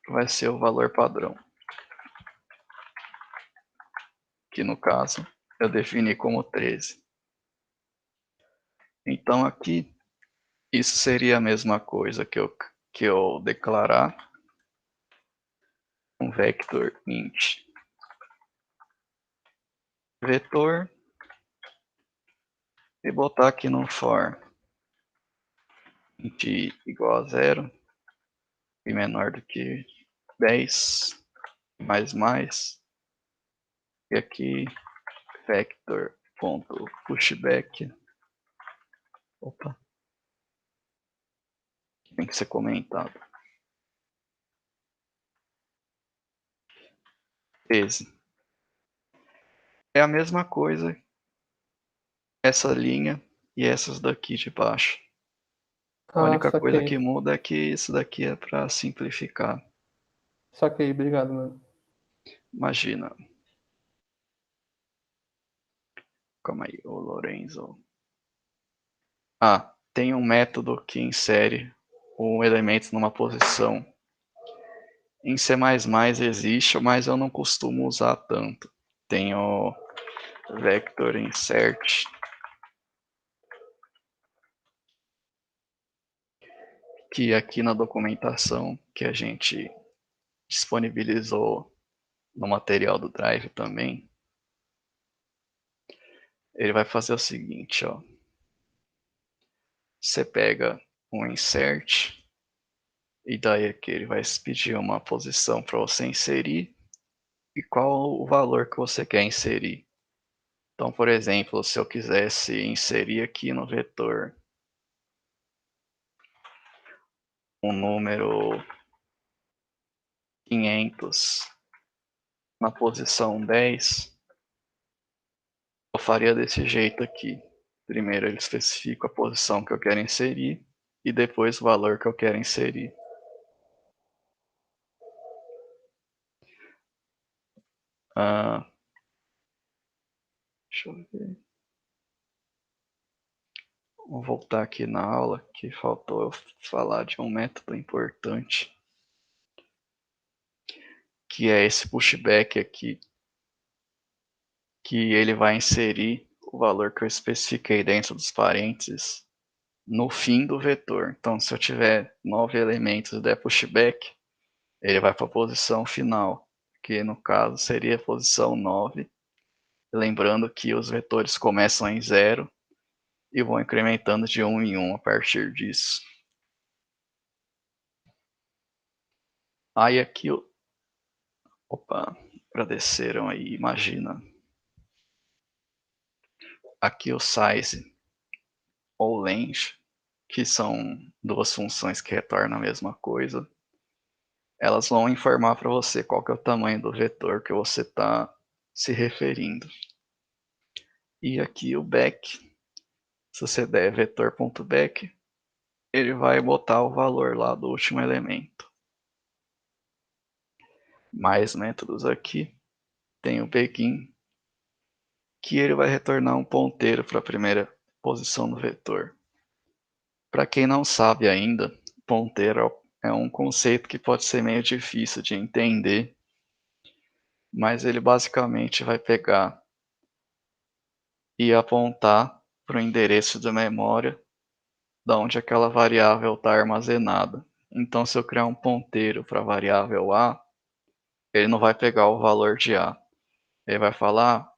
vai ser o valor padrão, que no caso eu defini como 13. Então aqui, isso seria a mesma coisa que eu declarar um vector int vetor e botar aqui no for int igual a 0 e menor do que 10 mais e aqui vector.pushback. Opa, tem que ser comentado. 13. É a mesma coisa essa linha e essas daqui de baixo. A única coisa que Saquei. muda é que isso daqui é para simplificar. Saquei, obrigado, mano. Imagina. Calma aí, o Lorenzo. Tem um método que insere um elemento numa posição. Em C++ existe, mas eu não costumo usar tanto. Tem o vector insert, que aqui na documentação que a gente disponibilizou no material do Drive também, ele vai fazer o seguinte, ó. Você pega um insert e daí aqui ele vai pedir uma posição para você inserir e qual o valor que você quer inserir. Então, por exemplo, se eu quisesse inserir aqui no vetor um número 500 na posição 10, eu faria desse jeito aqui. Primeiro ele especifica a posição que eu quero inserir e depois o valor que eu quero inserir. Deixa eu ver. Vou voltar aqui na aula que faltou eu falar de um método importante, que é esse pushback aqui, que ele vai inserir o valor que eu especifiquei dentro dos parênteses no fim do vetor. Então, se eu tiver 9 elementos e der pushback, ele vai para a posição final, que no caso seria a posição 9. Lembrando que os vetores começam em 0 e vão incrementando de 1 em 1 a partir disso. Aí aqui, agradeceram aí, imagina. Aqui o size ou length, que são duas funções que retornam a mesma coisa, elas vão informar para você qual que é o tamanho do vetor que você está se referindo. E aqui o back, se você der vetor.back, ele vai botar o valor lá do último elemento. Mais métodos aqui, tem o begin, que ele vai retornar um ponteiro para a primeira posição do vetor. Para quem não sabe ainda, ponteiro é um conceito que pode ser meio difícil de entender, mas ele basicamente vai pegar e apontar para o endereço da memória da onde aquela variável está armazenada. Então, se eu criar um ponteiro para a variável A, ele não vai pegar o valor de A. Ele vai falar,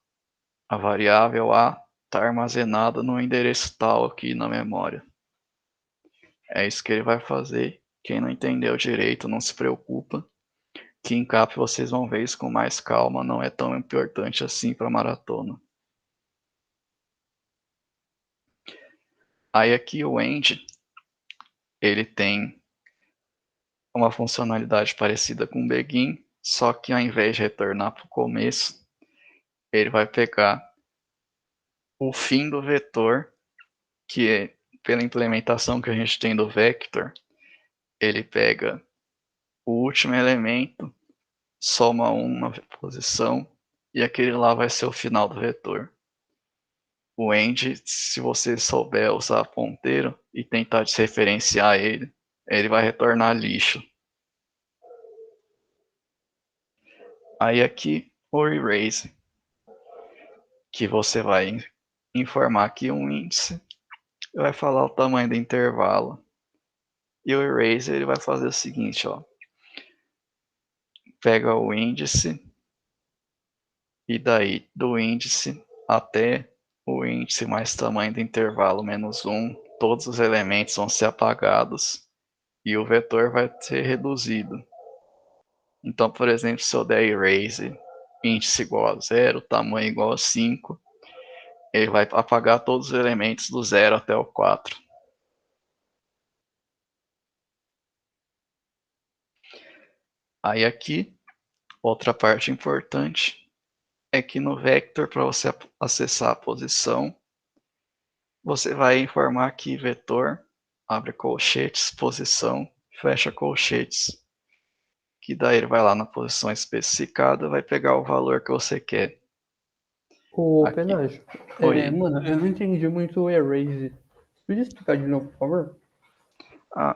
a variável A está armazenada no endereço tal aqui na memória. É isso que ele vai fazer. Quem não entendeu direito, não se preocupa, que em CAP vocês vão ver isso com mais calma, não é tão importante assim para maratona. Aí aqui o end, ele tem uma funcionalidade parecida com o begin, só que ao invés de retornar para o começo, ele vai pegar o fim do vetor, que é pela implementação que a gente tem do vector, ele pega o último elemento, soma uma posição, e aquele lá vai ser o final do vetor. O end, se você souber usar ponteiro e tentar desreferenciar ele, ele vai retornar lixo. Aí aqui o erase, que você vai informar aqui um índice, vai falar o tamanho do intervalo. E o erase ele vai fazer o seguinte, ó. Pega o índice e daí do índice até o índice mais tamanho do intervalo menos 1, todos os elementos vão ser apagados e o vetor vai ser reduzido. Então, por exemplo, se eu der erase índice igual a 0, tamanho igual a 5, ele vai apagar todos os elementos do 0 até o 4. Aí aqui, outra parte importante é que no vector, para você acessar a posição, você vai informar aqui vetor, abre colchetes, posição, fecha colchetes. Que daí ele vai lá na posição especificada, vai pegar o valor que você quer. Ô, Aqui. Penágio, Oi. mano, eu não entendi muito o erase. Podia explicar de novo, por favor?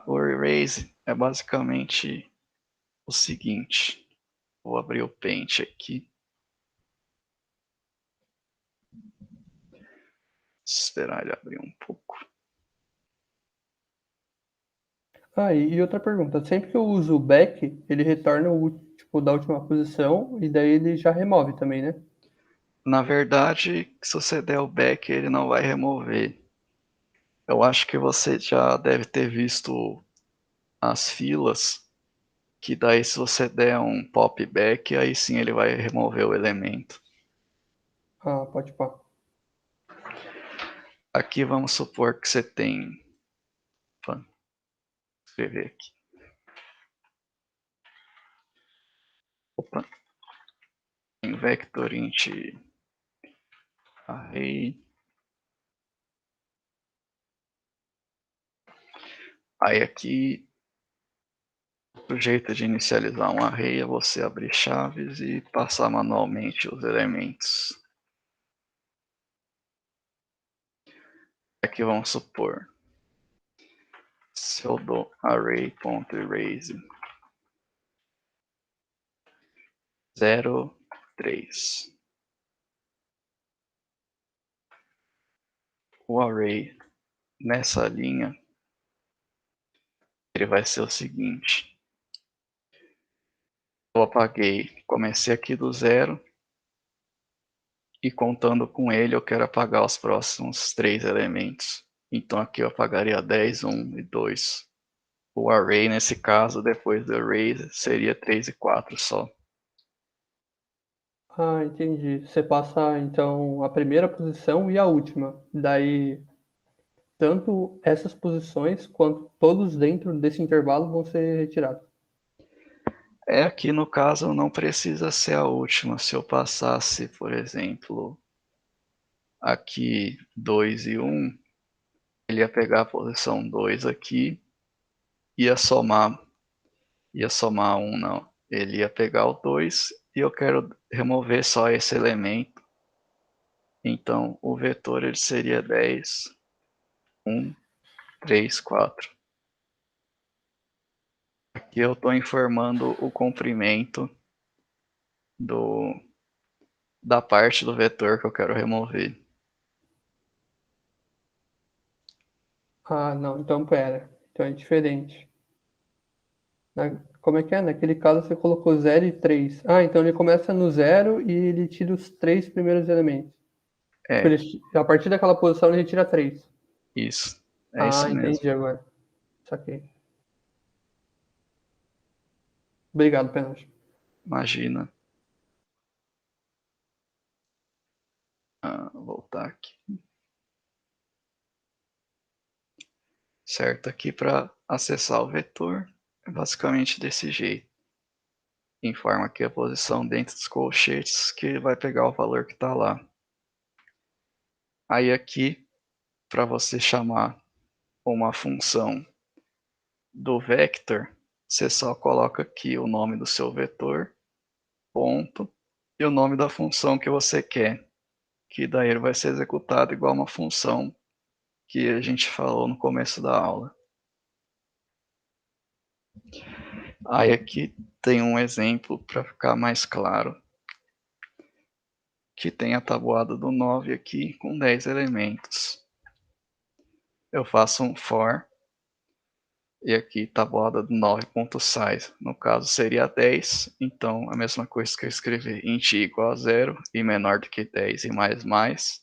O erase é basicamente o seguinte. Vou abrir o Paint aqui. Esperar ele abrir um pouco. Ah, e outra pergunta. Sempre que eu uso o back, ele retorna o tipo da última posição e daí ele já remove também, né? Na verdade, se você der o back, ele não vai remover. Eu acho que você já deve ter visto as filas, que daí se você der um pop back, aí sim ele vai remover o elemento. Ah, pode pá. Aqui vamos supor que você tem... Vou escrever aqui. Opa. Em vector int array. Aí aqui, o jeito de inicializar um array é você abrir chaves e passar manualmente os elementos. Aqui vamos supor, se eu dou array.erase 0, 3. O array nessa linha, ele vai ser o seguinte. Eu apaguei, comecei aqui do 0 e contando com ele eu quero apagar os próximos 3 elementos. Então aqui eu apagaria 10, 1 e 2. O array, nesse caso, depois do erase, seria 3 e 4 só. Ah, entendi. Você passa então a primeira posição e a última. Daí, tanto essas posições quanto todos dentro desse intervalo vão ser retirados. Aqui no caso não precisa ser a última. Se eu passasse, por exemplo, aqui 2 e 1, ele ia pegar a posição 2 aqui, ia somar 1 não. Ele ia pegar o 2 e eu quero remover só esse elemento. Então o vetor ele seria 10, 1, 3, 4. Aqui eu estou informando o comprimento da parte do vetor que eu quero remover. Ah, não, então pera. Então é diferente. Como é que é? Naquele caso você colocou 0 e 3. Ah, então ele começa no 0 e ele tira os 3 primeiros elementos. Tipo, É, a partir daquela posição ele retira 3. isso. É Ah, isso mesmo. entendi agora. Saquei. Obrigado, Penas. Imagina. Voltar aqui. certo? Aqui para acessar o vetor é basicamente desse jeito. Informa aqui a posição dentro dos colchetes que vai pegar o valor que está lá. Aí aqui, para você chamar uma função do vector, você só coloca aqui o nome do seu vetor, ponto, e o nome da função que você quer, que daí ele vai ser executado igual uma função que a gente falou no começo da aula. Aí aqui tem um exemplo para ficar mais claro, que tem a tabuada do 9 aqui com 10 elementos. Eu faço um for, e aqui tabuada do 9.size, no caso seria 10, então a mesma coisa que eu escrever int igual a 0 e menor do que 10 e mais,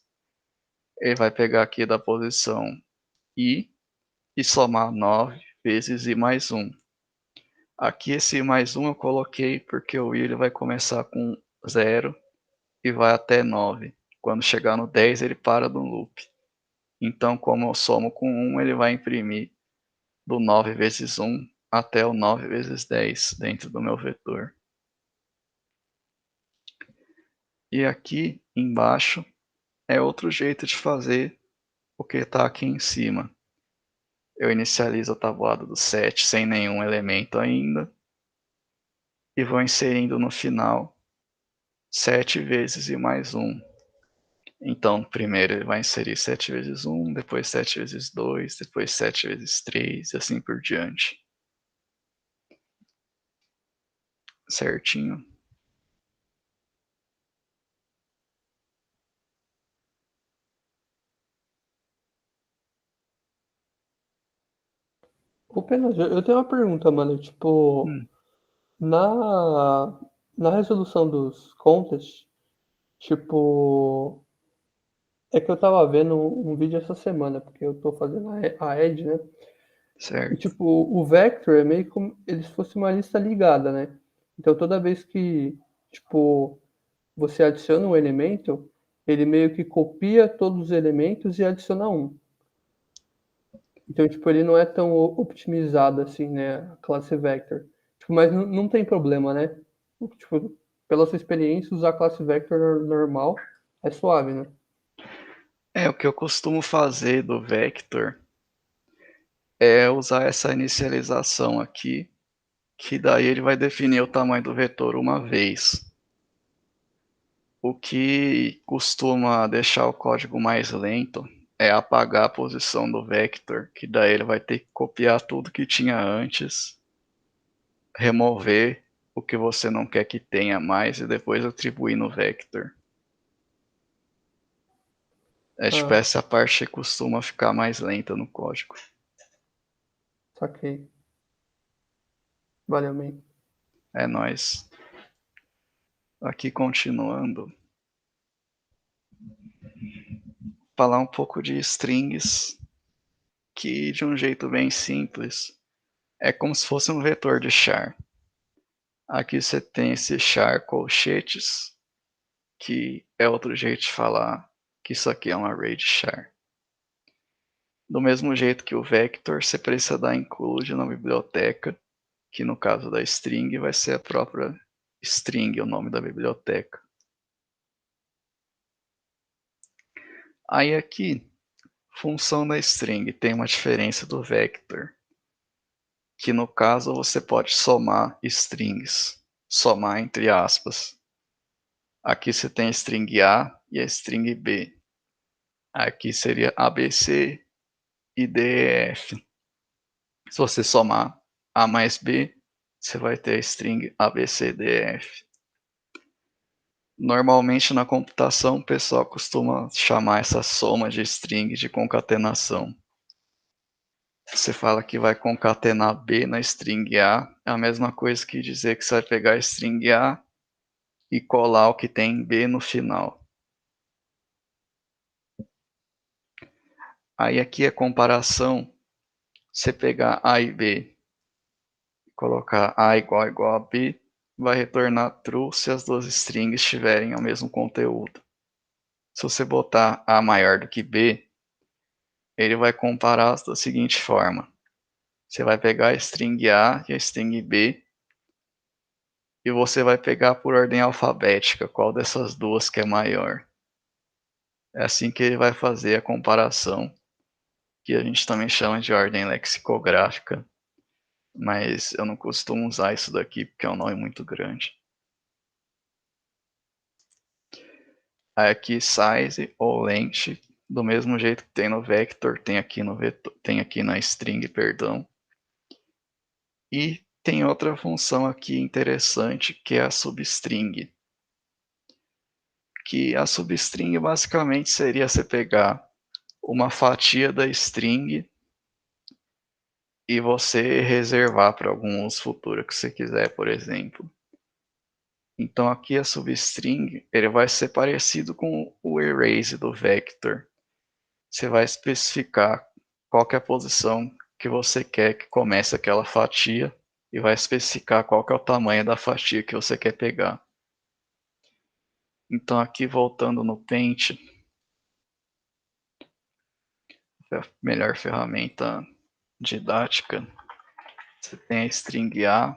ele vai pegar aqui da posição i e somar 9 vezes i mais 1. Aqui esse i mais 1 eu coloquei porque o i ele vai começar com 0 e vai até 9. Quando chegar no 10 ele para do loop. Então como eu somo com 1, ele vai imprimir do 9 vezes 1 até o 9 vezes 10 dentro do meu vetor. E aqui embaixo é outro jeito de fazer o que está aqui em cima. Eu inicializo a tabuada do 7 sem nenhum elemento ainda e vou inserindo no final 7 vezes e mais 1. Então, primeiro ele vai inserir 7 vezes 1, depois 7 vezes 2, depois 7 vezes 3 e assim por diante. Certinho? Ô, Penas, eu tenho uma pergunta, mano. Tipo, na, na resolução dos contests, tipo, é que eu tava vendo um vídeo essa semana, porque eu tô fazendo a Edge, né? E, Certo. tipo, o Vector é meio como se fosse uma lista ligada, né? Então, toda vez que, tipo, você adiciona um elemento, ele meio que copia todos os elementos e adiciona um. Então, tipo, ele não é tão optimizado assim, né? A classe Vector. Tipo, mas não tem problema, né? Tipo, pela sua experiência, usar a classe Vector normal é suave, né? O que eu costumo fazer do vector é usar essa inicialização aqui, que daí ele vai definir o tamanho do vetor uma vez. O que costuma deixar o código mais lento é apagar a posição do vector, que daí ele vai ter que copiar tudo que tinha antes, remover o que você não quer que tenha mais e depois atribuir no vector. Tipo, Ah, essa parte costuma ficar mais lenta no código. saquei. Valeu, man. É nóis. Aqui continuando. Falar um pouco de strings, que de um jeito bem simples, é como se fosse um vetor de char. Aqui você tem esse char colchetes, que é outro jeito de falar que isso aqui é um array de char. Do mesmo jeito que o vector, você precisa dar include na biblioteca, que no caso da string vai ser a própria string, o nome da biblioteca. Aí aqui, função da string tem uma diferença do vector, que no caso você pode somar strings, somar entre aspas. Aqui você tem a string A e a string B. Aqui seria ABC e DEF. Se você somar A mais B, você vai ter a string ABCDF. Normalmente na computação o pessoal costuma chamar essa soma de string de concatenação. Você fala que vai concatenar B na string A, é a mesma coisa que dizer que você vai pegar a string A e colar o que tem B no final. Aí aqui a comparação, você pegar A e B, colocar A igual a B, vai retornar true se as duas strings tiverem o mesmo conteúdo. Se você botar A maior do que B, ele vai comparar da seguinte forma: você vai pegar a string A e a string B e você vai pegar por ordem alfabética qual dessas duas que é maior. É assim que ele vai fazer a comparação, que a gente também chama de ordem lexicográfica, mas eu não costumo usar isso daqui porque é um nome muito grande. Aí aqui size ou length, do mesmo jeito que tem no vector, tem aqui no vetor, tem aqui na string, perdão. E tem outra função aqui interessante que é a substring. Que a substring basicamente seria você pegar uma fatia da string e você reservar para algum uso futuro que você quiser, por exemplo. Então aqui a substring ele vai ser parecido com o erase do vector. Você vai especificar qual que é a posição que você quer que comece aquela fatia e vai especificar qual que é o tamanho da fatia que você quer pegar. Então aqui voltando no Paint, a melhor ferramenta didática, você tem a string A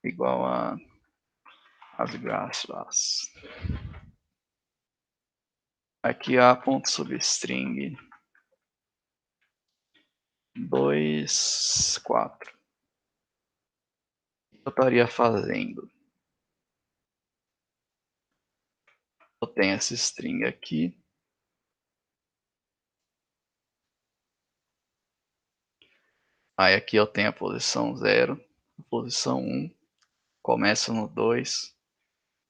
igual a as graças. Aqui A.substring 2, 4. O que eu estaria fazendo? Eu tenho essa string aqui. Aí aqui eu tenho a posição 0, a posição 1. Começo no 2.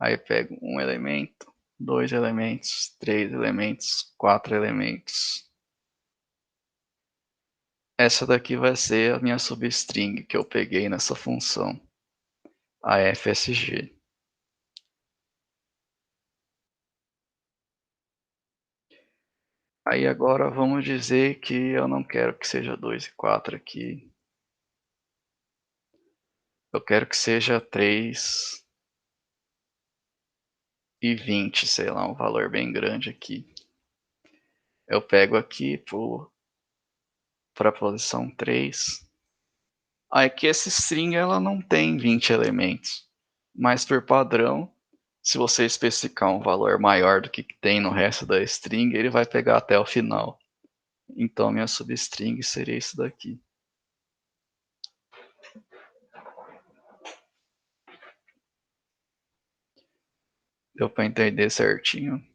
Aí pego um elemento, 2 elementos, 3 elementos, 4 elementos. Essa daqui vai ser a minha substring que eu peguei nessa função, a fsg. Aí agora vamos dizer que eu não quero que seja 2 e 4 aqui. Eu quero que seja 3 e 20, sei lá, um valor bem grande aqui. Eu pego aqui para a posição 3. Aí que essa string ela não tem 20 elementos, mas por padrão, se você especificar um valor maior do que tem no resto da string, ele vai pegar até o final. Então minha substring seria isso daqui. Deu para entender certinho?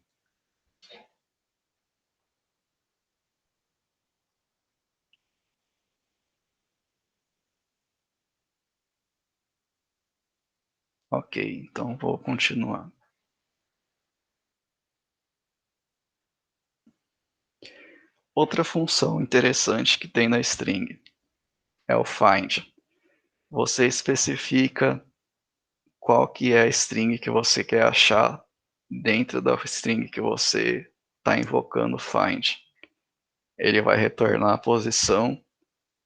Ok, então vou continuar. Outra função interessante que tem na string é o find. Você especifica qual que é a string que você quer achar dentro da string que você está invocando find. Ele vai retornar a posição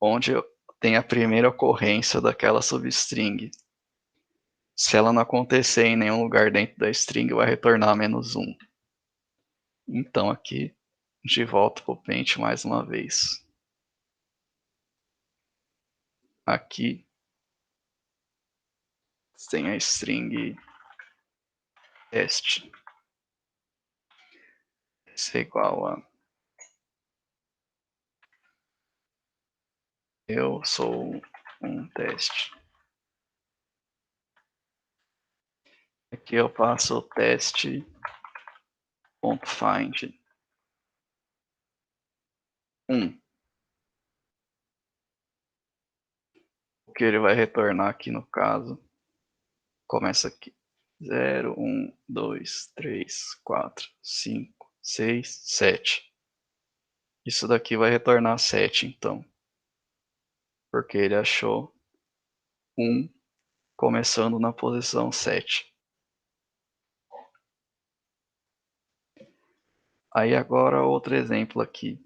onde tem a primeira ocorrência daquela substring. Se ela não acontecer em nenhum lugar dentro da string, vai retornar -1. Então aqui, de volta para o Paint mais uma vez. Aqui tem a string teste. Isso é igual a eu sou um teste. Aqui eu passo o teste.find. O que ele vai retornar aqui no caso, começa aqui. 0, 1, 2, 3, 4, 5, 6, 7. Isso daqui vai retornar 7 então. Porque ele achou 1 começando na posição 7. Aí agora outro exemplo aqui.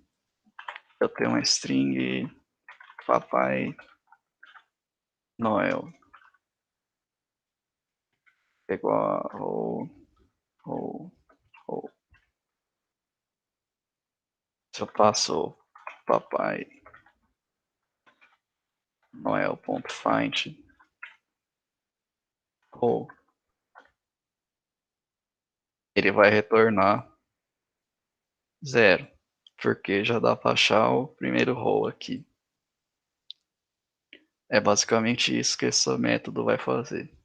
Eu tenho uma string Papai Noel. Igual a ou. Se eu passo Papai Noel.find ou ele vai retornar 0, porque já dá para achar o primeiro row aqui. É basicamente isso que esse método vai fazer.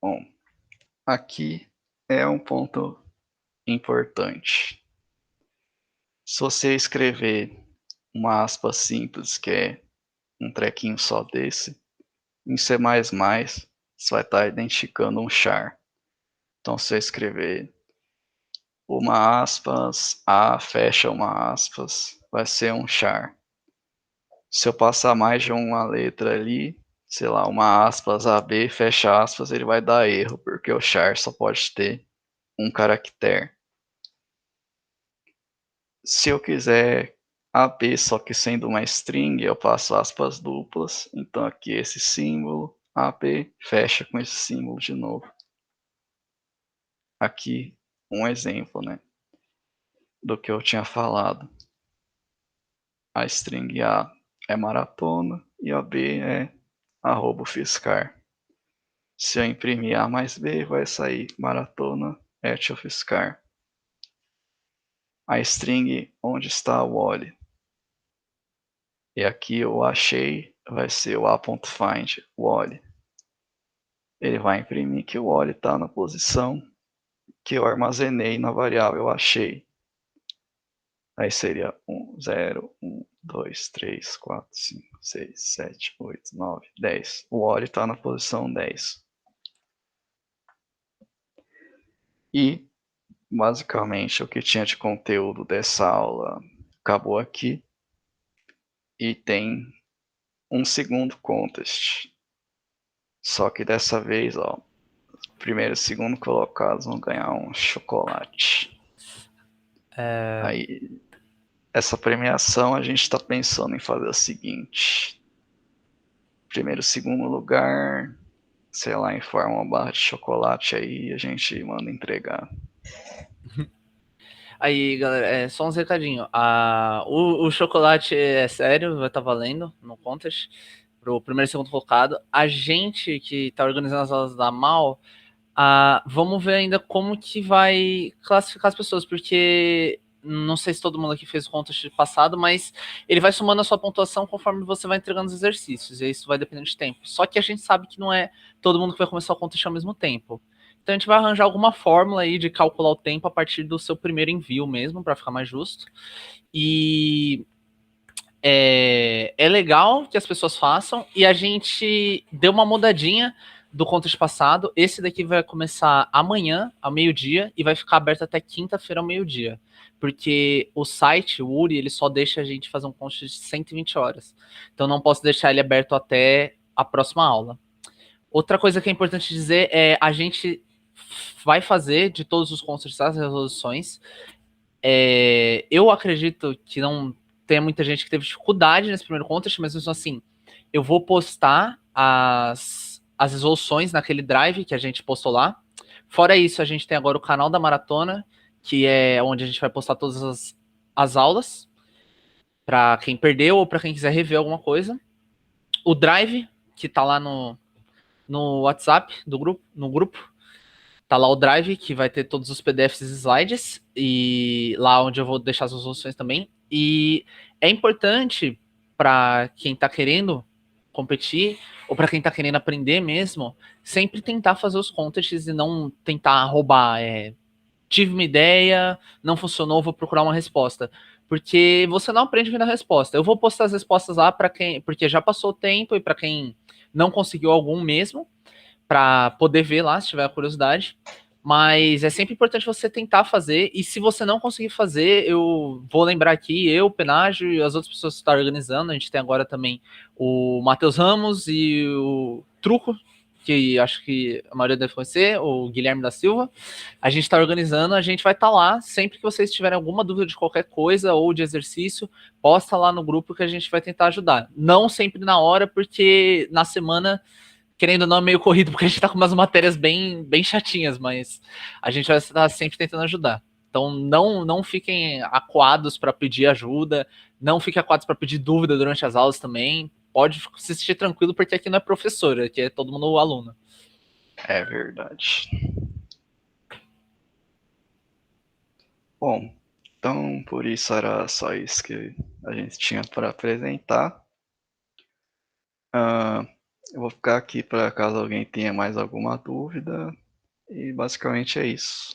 Bom, aqui é um ponto importante. Se você escrever uma aspa simples, que é um trequinho só desse, em C++, você vai estar identificando um char. Então, se eu escrever uma aspas, A fecha uma aspas, vai ser um char. Se eu passar mais de uma letra ali, sei lá, uma aspas, AB, fecha aspas, ele vai dar erro, porque o char só pode ter um caractere. Se eu quiser AB, só que sendo uma string, eu passo aspas duplas. Então aqui esse símbolo, AB, fecha com esse símbolo de novo. Aqui um exemplo, né, do que eu tinha falado. A string A é maratona e a B é @fiscar. Se eu imprimir A mais B, vai sair maratona @fiscar. A string onde está o Wally. E aqui eu achei, vai ser o A.find Wally. Ele vai imprimir que o Wally está na posição que eu armazenei na variável achei. Aí seria 1, 0, 1, 2, 3, 4, 5, 6, 7, 8, 9, 10. O Wally está na posição 10. E, basicamente, o que tinha de conteúdo dessa aula acabou aqui. E tem um segundo contest. Só que dessa vez, ó, primeiro e segundo colocados vão ganhar um chocolate. Aí, essa premiação a gente está pensando em fazer o seguinte: primeiro e segundo lugar, sei lá, em forma uma barra de chocolate aí, a gente manda entregar. Aí, galera, só uns recadinhos. O chocolate é sério, vai estar valendo no contest pro primeiro e segundo colocado. A gente que está organizando as aulas da MAL, vamos ver ainda como que vai classificar as pessoas, porque não sei se todo mundo aqui fez o contest passado, mas ele vai somando a sua pontuação conforme você vai entregando os exercícios, e isso vai dependendo de tempo. Só que a gente sabe que não é todo mundo que vai começar o contest ao mesmo tempo. Então a gente vai arranjar alguma fórmula aí de calcular o tempo a partir do seu primeiro envio mesmo, para ficar mais justo. E é legal que as pessoas façam, e a gente deu uma mudadinha do contest passado. Esse daqui vai começar amanhã, ao meio-dia, e vai ficar aberto até quinta-feira, ao meio-dia. Porque o site, o URI, ele só deixa a gente fazer um contest de 120 horas. Então não posso deixar ele aberto até a próxima aula. Outra coisa que é importante dizer é a gente vai fazer de todos os contests as resoluções. Eu acredito que não tem muita gente que teve dificuldade nesse primeiro contest, mas mesmo assim, eu vou postar as resoluções naquele drive que a gente postou lá. Fora isso, a gente tem agora o canal da Maratona, que é onde a gente vai postar todas as aulas, para quem perdeu ou para quem quiser rever alguma coisa. O drive, que tá lá no WhatsApp do grupo, no grupo. Tá lá o drive, que vai ter todos os PDFs e slides, e lá onde eu vou deixar as resoluções também. E é importante para quem tá querendo competir, ou para quem tá querendo aprender mesmo, sempre tentar fazer os contests e não tentar roubar. Tive uma ideia, não funcionou, vou procurar uma resposta. Porque você não aprende vendo a resposta. Eu vou postar as respostas lá para quem, porque já passou o tempo, e para quem não conseguiu algum mesmo, para poder ver lá, se tiver curiosidade. Mas é sempre importante você tentar fazer, e se você não conseguir fazer, eu vou lembrar aqui, eu, Penágio e as outras pessoas que estão organizando. A gente tem agora também o Matheus Ramos e o Truco, que acho que a maioria deve conhecer, o Guilherme da Silva. A gente está organizando, a gente vai estar lá, sempre que vocês tiverem alguma dúvida de qualquer coisa ou de exercício, posta lá no grupo que a gente vai tentar ajudar. Não sempre na hora, porque na semana querendo ou não, é meio corrido, porque a gente tá com umas matérias bem, bem chatinhas, mas a gente vai estar sempre tentando ajudar. Então não fiquem acuados para pedir ajuda, não fiquem acuados para pedir dúvida durante as aulas também. Pode se sentir tranquilo, porque aqui não é professor, aqui é todo mundo aluno. É verdade. Bom, então por isso era só isso que a gente tinha para apresentar. Eu vou ficar aqui para caso alguém tenha mais alguma dúvida. E basicamente é isso.